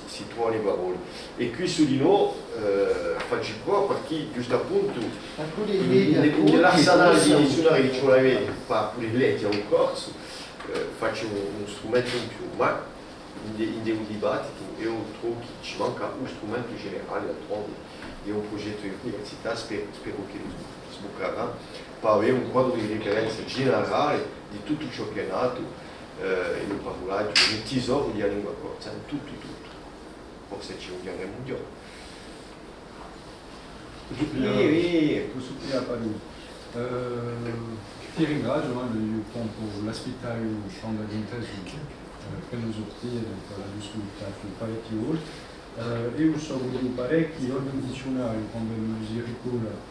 si trovano le parole. E qui su di noi faccio qua perché giusto appunto nell'arsenale di dizionari che ci aveva per le lettere a un corso faccio un strumento in più, ma in dei dibattiti io trovo che ci manca un strumento generale di un progetto di università, spero che sboccherà per avere un quadro di riferenza generale di tutto ciò che è nato in un parolaggio, un tesoro di lingua corsa, tutto. Forse ci uniamo mondiale. Posso dire a Padù. Ti ringrazio per l'ospitare quando all'interno per nos offrire la discussione su parecchi volte. Io so che parecchi ordini dizionari quando si ricorda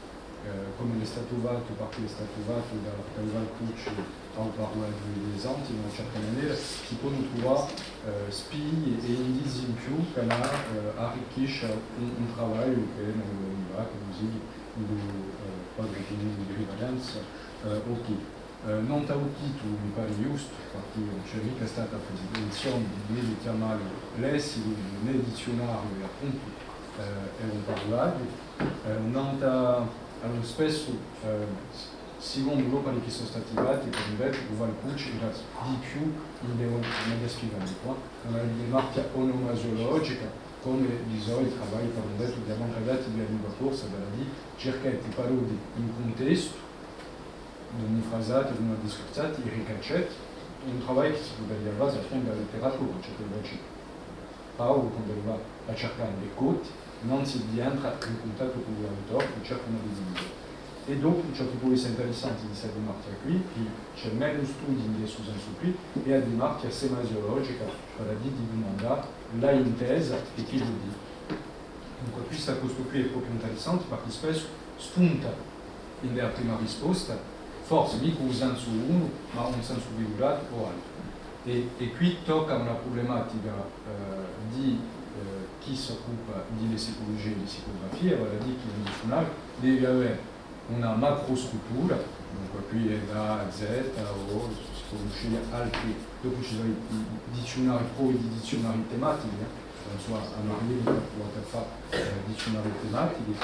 come è stato fatto, perché è stato fatto da Val Pucci a parlare degli esanti in una certa maniera, si possono trovare spie e indizi in più che arricchiscono un lavoro che è così di quadri di rivalenza. Non da un titolo mi pare giusto, perché non c'è mica stata presentazione di chiamare lessico, né dizionario, appunto è un parlaggio. Allora spesso secondo quelli che sono stati dati per invece Uvalcucci era di più in descrivere qua, una marchia onomasiologica come di solito lavori per un detto di manca dati di lingua corsa della di cercare di parodi in contesto di un frasato, di una discursata, di ricaccetti, un lavoro che si poteva dire a fond della letteratura, cioè che Paolo quando va a cercare le cote non si entra in contatto con l'autore che cercano di dire. E dopo ciò che può essere interessante di questa marchia qui, c'è meno studi in questo senso qui, e a di marchia semasiologica, vale a dire di domandare la intesa e chi lo dice. Dunque questo qui è proprio interessante perché spesso spunta in la prima risposta, forse mica un senso uno, ma un senso figurato o altro. E qui tocca una problematica di chi si occupa di psicologia e di psicografia, vale a dire che il dizionario deve avere una macrostruttura, dunque qui è da Z o si può uscire altri, dopo ci sono i dizionari pro e i dizionari tematici, non so, a Maria può fare dizionari tematici,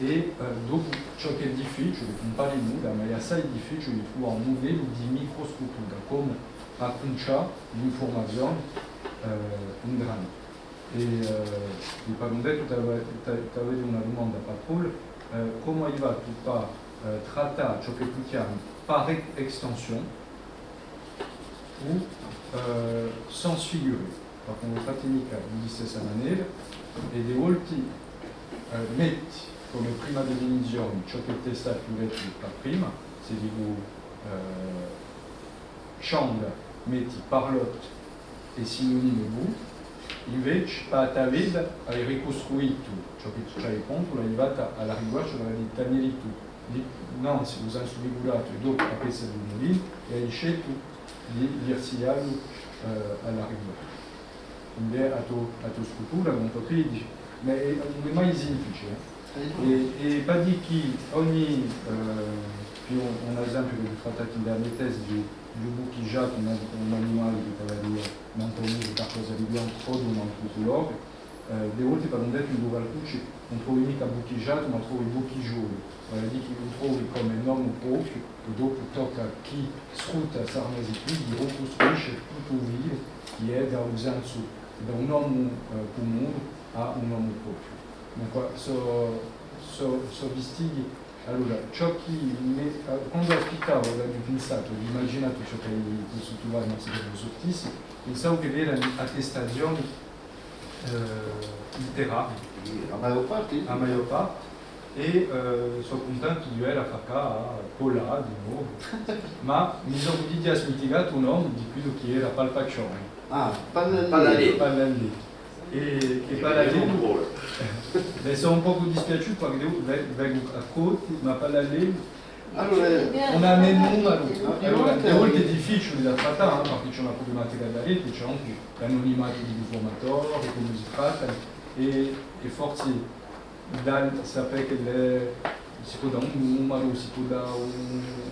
e dopo ciò che è difficile, non parli nulla, ma è assai difficile di trovare un modello di microstruttura, come acconciare l'informazione in grande. E mi pare un detto, tu avevi una domanda per Paul, come il va tu pas trattare ciò che tu chiami par extension o sens figuré, perché non fate mica di stessa maniera, e di volte metti come prima definizione ciò che ti è stato detto per prima, se dico Chang metti parlotte e sinonime bu, invece Patavid hai ricostruito ciò che ci hai pronto, l'hai arrivata alla riguardo, l'hai detto tenere tu, non si usa figurato e dopo a questa di Molin e hai scelto di versiarlo alla riguardo. Quindi a tua struttura, un po' qui, ma non è mai semplice. E pas di che ogni, più un esempio che vi trattate in dernier test di bucchigiato un animale che per dire non può usare qualcosa di bianco o di un altro colore, le volte per un detto in Uvalcucci non trovi mica bucchigiato ma trovi bucchigiolo, vale a dire che lo trovi come nome proprio e dopo tocca a chi sfrutta Sarnesi qui di ricostruisce tutto il vivo che è da un senso da un uomo comune a un uomo proprio. Dunque, sono distinti. Allora, ciò che quando aspettavo avevo pensato, immaginato ciò che hai potuto trovare nel segreto sottissimo, pensavo che era attestazioni letterarie. A maggior parte. E sono contento di avere a fare Pola di nuovo. Ma mi sono dimenticato un nome di quello che era Palpaccione. Pallalli. E Pallalli, sono un po' dispiaciuto perché vengo a Coti, ma Pallalli Allora, non ha nessun numero. Allora, a volte è difficile da trattare perché c'è una problematica da rete, c'è anche l'anonimato di informatore, come si tratta, e forse sapere che si può dare un numero, si può dare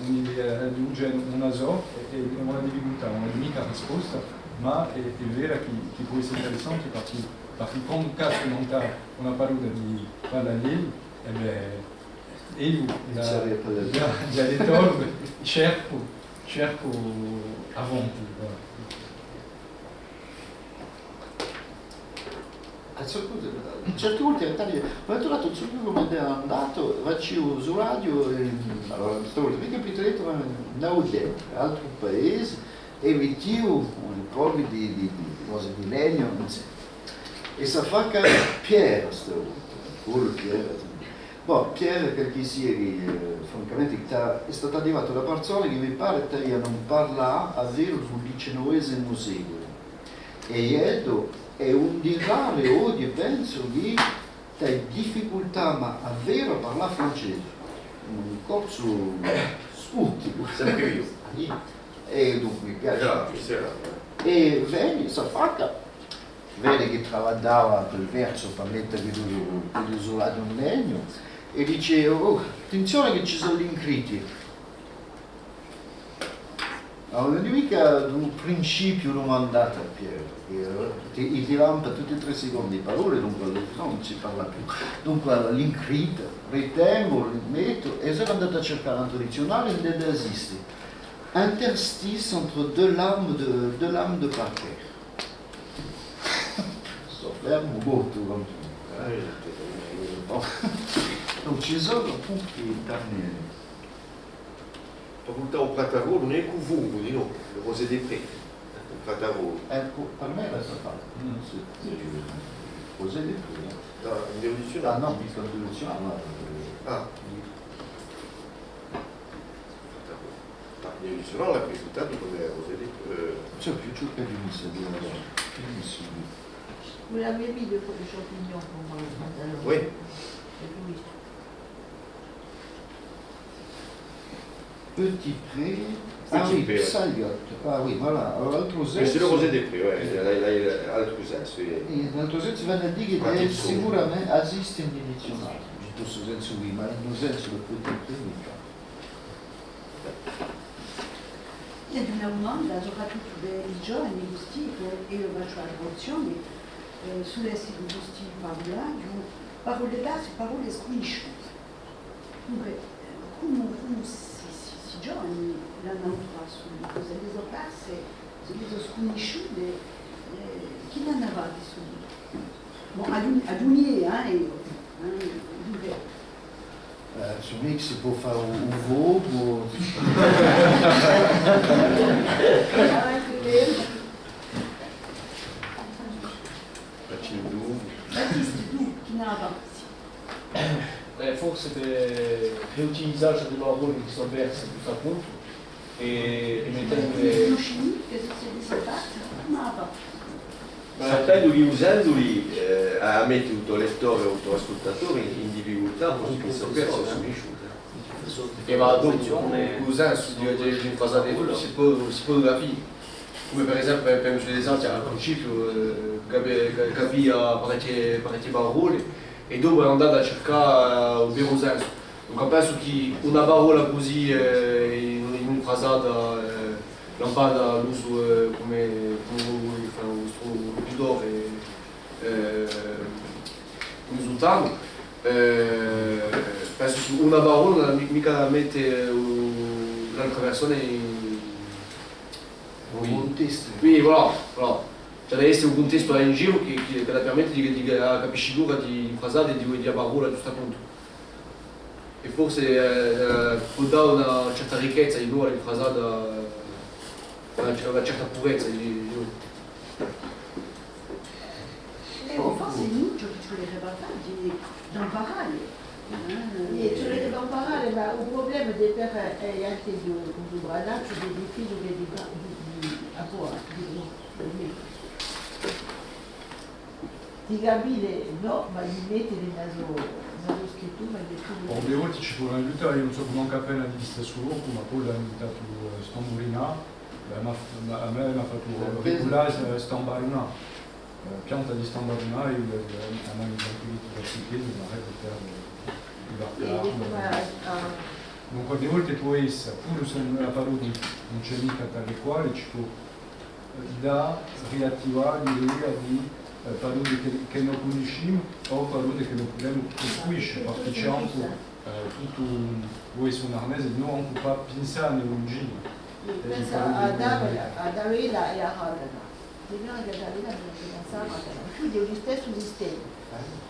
un'idea di un genere, una sorta, è una difficoltà, una unica risposta. Ma è vero che può essere interessante perché quando un caso non ha una parola di Pallalli, e io da lettore cerco avanti. Certe volte in Italia ho trovato il suo come è andato, faccio su radio, allora stavolta mi capito in altro paese, e mettivo un po' di cose di legno, e si fa che Pierre stavolta, Pierre perché francamente è stato arrivato da persone che mi pare che non parla a vero sul XIX secolo, e è un dirare oggi penso che hai difficoltà ma a vero a parlare francese, un corso sputico, sempre io. E dunque mi piace. E vedi, Safaka, vede che lavorava per il verso per mettere l'isolato in legno e dice, attenzione che ci sono gli incriti. Non è mica un principio domandato a Piero, che ti lampa tutti e 3 secondi di parole, dunque sono non si parla più. Dunque l'incrit, ritengo, rimetto, e sono andato a cercare un dizionario ed esiste. Interstice entre deux lames de parquet. Sto fermo molto con donc ci sono punti terminali. Facultà o Prataro non è Cuvugo, di no, le Rose dei Preti. Prataro. Ecco, per me resta fatto. Cos'è di più? No, in dizionario. Ah no, mi sto dicendo. Ah. Nel dizionario l'ha presentato come Rose dei Preti. C'è più ciò che inizia di Vous l'avez mis deux fois des champignons pour moi. Oui. Oui. Petit pré. Ah oui, pré, ouais. Sagliotte. Ah oui, voilà. L'altro Questo è senso. le Rose dei Preti, l'altro senso. L'altro senso viene a dire che sicuramente esiste in dizionario. In questo senso qui, ma in un senso del petit pré mica. Io di una domanda, soprattutto per i giovani gusti, che io faccio la traduzione sull'essere gusti parole d'arte, parole sconosciute. Dunque, come si giovani l'hanno trovato sulle cose delle cose, sulle sconosciute, chi l'hanno avuto su? Bon, ad unire, dunque, Su mix si può fare un vogo. Facciamo due. Battiste, tu, chi ne ha avuto? Forse per riutilizzare dei parole che sono perse più appunto e mettendole. Conosci che sono disattratti? Come ha fatto? Sapendoli, usandoli, a mettere tutto lettore o tutto ascoltatore in difficoltà, perché sono persi o sono E ma dopo, usando di frasate si può capire. Come per esempio, per usare l'esempio, al principio capire parecchie parole e dopo è andato a cercare il vero senso. Donc penso che una parola così in una frasata lampada l'uso come lo studore risultato. Penso che una parola non mica mette l'altra persona in Un contesto. oui, voilà. Cioè deve essere un contesto in giro che la permette di capisci l'ora di frasate e di parola giusto appunto. E forse può dare una certa ricchezza di l'ora di frasata, una certa purezza di Forse è inutile che tu le reparti d'en parlare. E ci dovete comparare, ma un problema di per anche di guardare dei figli di capire, no, ma di mettere nella scrittura di Delle volte ci furono aiutare, io non so come appena di vista su ma poi l'ha invitato Stamburina, a me mi ha fatto regolare Stamburina, pianta di Stamburina, io a me mi ha finito da ciclismo, ma per dunque delle volte può essere, pure se la parola non c'è mica tale quale, ci può da riattivare l'idea di parole che non conosciamo o parole che non possiamo costruire, perché c'è anche tutto può essere un arnese, noi non possiamo pensare nell'origine. pensa a Davila e a Harana. Vediamo che Davila non si pensava, quindi è lo stesso sistema.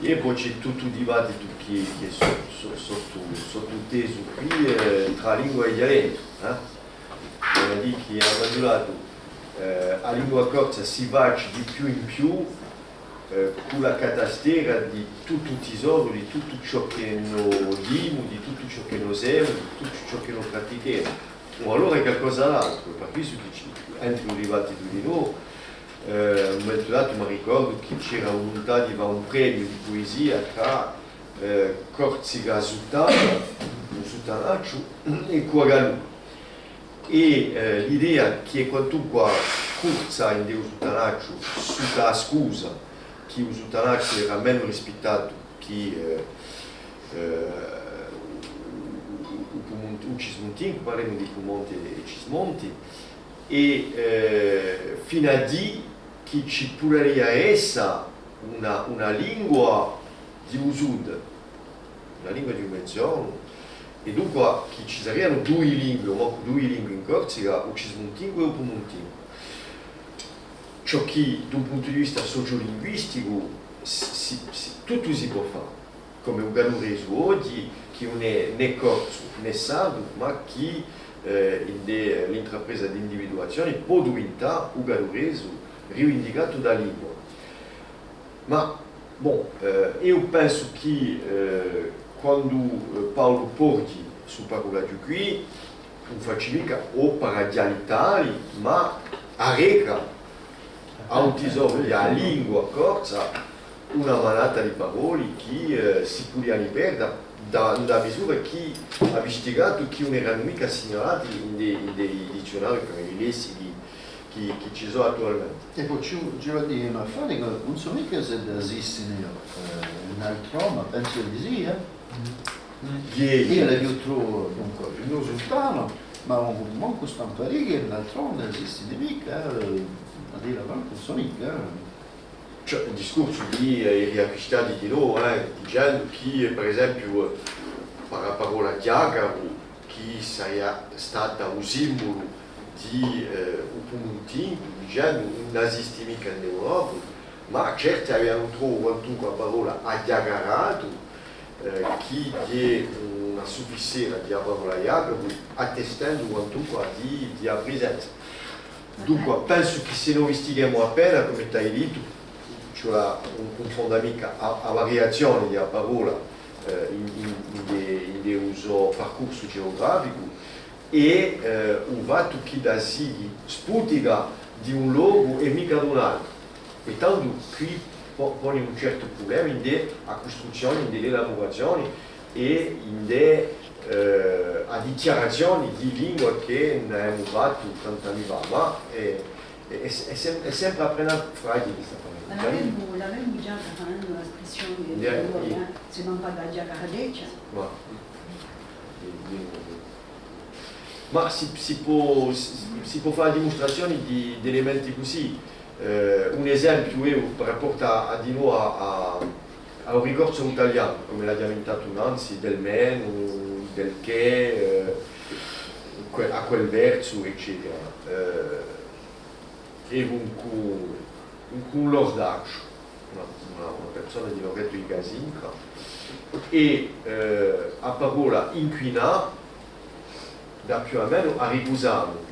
E poi c'è tutto il dibattito che è sottoteso qui tra lingua e dialetto. Come dico che hanno mandato a lingua corsa si va di più in più con la catastera di tutto il tesoro, di tutto ciò che noi diciamo, di tutto ciò che noi siamo, di tutto ciò che noi pratichiamo. O allora è qualcosa d'altro, per questo che entro il dibattito di noi. Un momento dato mi ricordo che c'era la volontà di fare un premio di poesia tra Corsica Sultana, un sultanaccio, e Quagalù. E l'idea che quantunque corsa in Dio sultanaccio sotto la scusa che il sultanaccio era meno rispettato che un Cismontino, parliamo di Pumonte e Cismonti, e fino a dire che ci potrebbe essere una lingua di usud, una lingua di convenzione, e dunque ci sarebbero due lingue in Corsica, o ci smontingo e o pumontingo. Ciò che, da un punto di vista sociolinguistico, tutto si può fare, come un galurese oggi, che non è né corso né sardo, ma che l'intrapresa di individuazione può diventare un galurese rivendicato da lingua. Ma, io penso che quando Paolo Porti su parola di qui, non faccio mica o paradialitari, ma a reca a un tesoro della lingua corsa una manata di parole che si potevano perdere da misura che ha investigato che non erano mica segnalati in dei dizionari come i lessi che ci sono attualmente. E poi ci vuol dire una affare che non so mica se esistono in altro, ma penso di sì, Io le trovo dunque non sultano, ma manco stampare che in altro non esistono mica, a dire la non so mica. Cioè, il discorso di riacquistare di loro, dicendo che per esempio la parola diagaro, che sia stata un simbolo di un puntino, dicendo non esiste mica in Europa, ma certo avevano trovato la parola adiagarato, che è una sufficienza di parola diagaro, attestando quanto di presenza. Dunque, penso che se noi investighiamo appena, come ti hai detto, cioè un fondamento a variazione della parola in uso percorso geografico e un fatto che da si sputica di un luogo e mica di un altro. E tanto qui pone un certo problema in a costruzione, in elaborazione e in a dichiarazioni di lingua che non abbiamo fatto 30 anni fa, ma è sempre appena fragile questa parola. L'avremmo già facendo l'espressione se non parla già caradeccia. Ma si può fare dimostrazioni di elementi così. Un esempio è per rapporto di nuovo al ricorso italiano, come l'ha diventato Nancy, del men, del che, a quel verso, eccetera. E un lordaccio, una persona di Loreto di Gasinca, e a parola inquina da più o meno a ricusare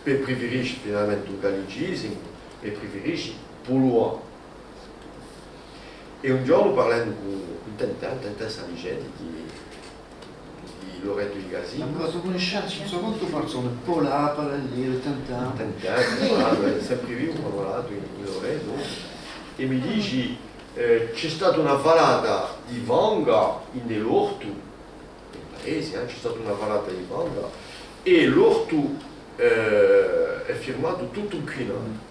per preferisce finalmente un gallicismo e preferisce polluare. E un giorno parlando con Tintin sta dicendo di Loreto di Gasinca. Ma la tua conoscenza, non so quanto persone, Pola, Parallelo, Tintin, sempre vivo, ho lavorato in Loreto, e mi dici c'è stata una valata di Vanga in dell'orto, nel paese, c'è stata una valata di Vanga, e l'orto è firmato tutto inquinato.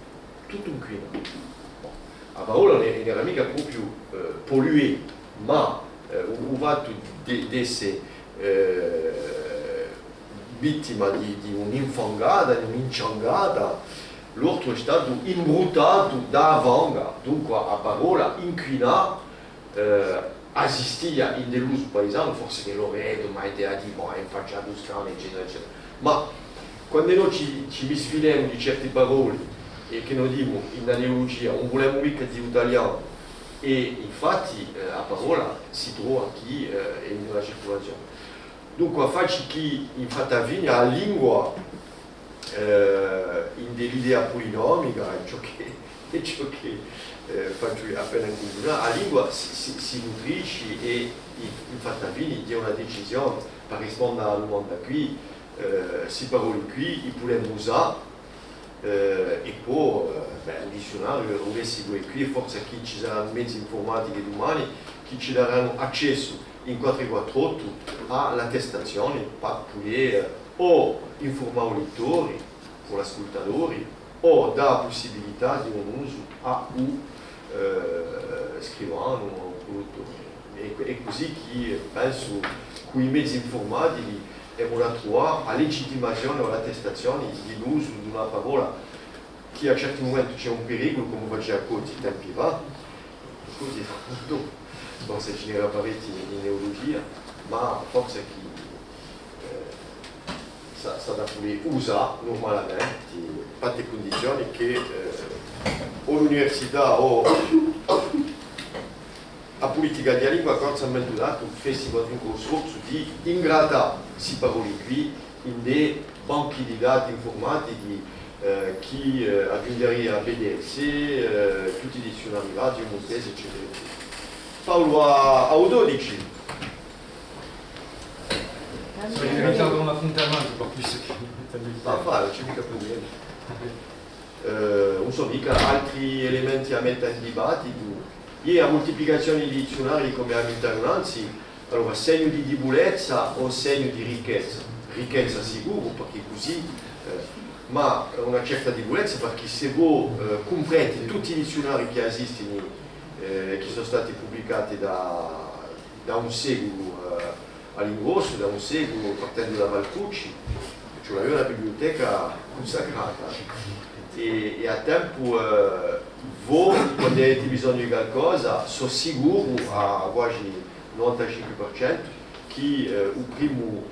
A parola non era mica proprio pollué, ma un fatto di essere vittima di un'infangata, di un'inciangata, l'orto è stato imbruttato da Vanga, dunque a parola inquinato, assistia in dell'uso paesano, forse che lo vedo, ma è di in faccia toscana, eccetera, eccetera. Ma quando noi ci misfiliamo di certe parole e che noi diciamo in analogia, non vogliamo mica di italiano, e infatti la parola si trova qui nella circolazione. Dunque, faccio che infatti avviene la lingua in dell'idea polinomica, ciò che faccio appena concludere, la lingua si nutrisce e infatti avviene di una decisione per rispondere alla domanda qui, si parole qui, i possiamo usare e poi il dizionario lo segue qui, forse qui ci saranno mezzi informatici domani che ci daranno accesso in 448 all'attestazione per poter o informare i lettori o gli ascoltatori o dare la possibilità di un uso a un scrivano o produttore. È così che penso con i mezzi informatici e la tua legittimazione o l'attestazione dell'uso di una parola che a certi momenti c'è un pericolo, come faceva Cozzi tempi fa, così non si genera parecchi in neurologia, ma forse chi sta da pure usa normalmente fatte condizioni che o l'università o la politica di lingua corsa ha dato un festival di un corso di ingrata si paroli qui in dei banchi di dati informatici chi aggiungeria a BDS, tutti i dizionari radio, montesi, eccetera. Paolo a 12. Sono in ritardo una punta avanti, per cui se Ma fare, c'è mica problema. Non so mica altri elementi a mettere in dibattito. Ieri a moltiplicazione di dizionari come all'interno, anzi, allora segno di debolezza o segno di ricchezza? Ricchezza sicuro, perché così, ma una certa debolezza perché se voi comprendete tutti i dizionari che esistono, che sono stati pubblicati da un secolo all'ingrosso, da un secolo partendo da Valcucci, cioè aveva una biblioteca consacrata e a tempo voi quando avete bisogno di qualcosa sono sicuro a quasi 95% che il primo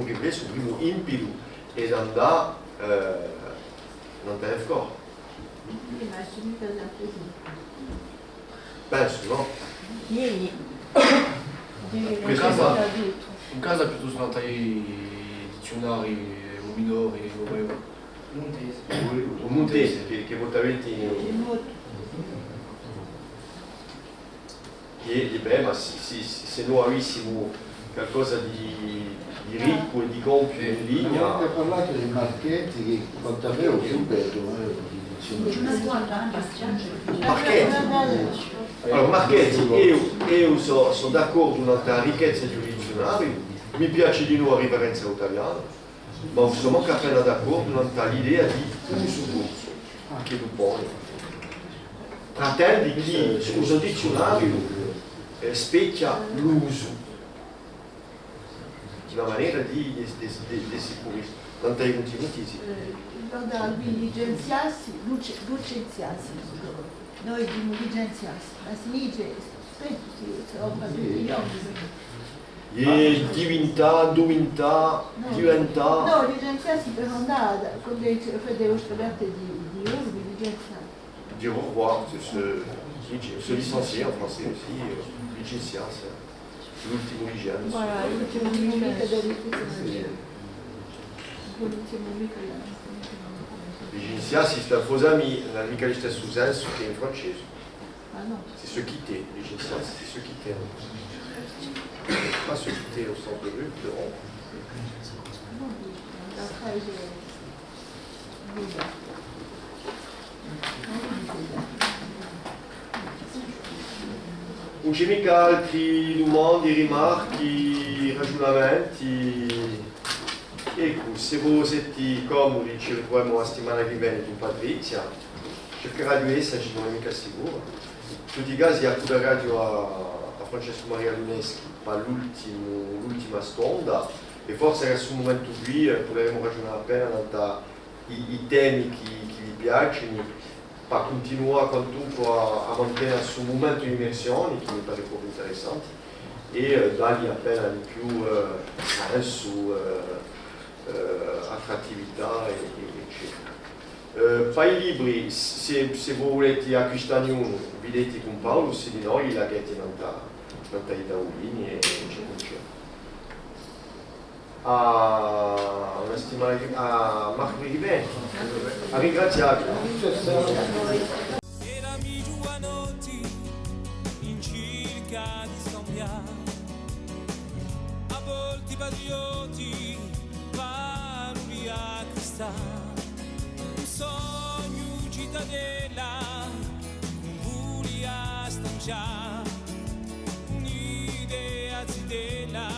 riflesso, il primo impeto è andare non te ne accorgi. Penso, no? In casa piuttosto sono i dizionari o minori o un montese che votavelti e beh, ma se noi avessimo qualcosa di ricco e di compito in linea. Avete parlato di Marchetti che quanto avevo subito Marchetti. Allora Marchetti, io sono d'accordo nella ricchezza di un dizionario, mi piace di nuovo la riverenza italiana, ma sono anche appena d'accordo nell'idea di uso corso che lo pone. Fratelli chi usa il dizionario specchia l'uso, una maniera di sicurezza, tanto ai contenuti. Guarda, lui licenziarsi, licenziarsi. Noi diciamo licenziarsi, ma si dice spesso si occupa tutti gli occhi. Diventa. No, licenziarsi per andare, quando fai delle scoperte di urbi, licenziarsi. Dire au revoir, se licencier en français aussi, licenciarsi, l'ultimo licenza. Voilà, l'ultimo mica l'ultimo mica. Licenciarsi, c'est un faux ami, n'a mica lo stesso senso che in francese. Ah no. C'est se quitter, licenciarsi, c'est se quitter. Pas se quitter au sens de rue, de rond. La frase guida. Non c'è mica altri domande, rimarchi, ragionamenti. Ecco, se voi siete comodi ci ritroviamo la settimana che viene con Patrizia, cercherà di esserci, non è mica sicuro. In tutti i casi accuda radio a Francesco Maria Luneschi per l'ultima stonda e forse adesso un momento qui potremo ragionare appena i temi che vi piacciono per continuare quantunque a mantenere questo momento di immersione che mi pare proprio interessante e dargli appena di più senso, attrattività eccetera. Per i libri, se voi volete acquistare uno, vedete con Paolo, se di noi la ghetti non i tavolini e c'è con c'è. Una settimana a Marco Rive, a ringraziarvi. Erami giovanotti in cerca di scambiare, a volte patrioti, paroli a cristare, un sogno cittadella, un vuli a stanciare, un'idea zitella.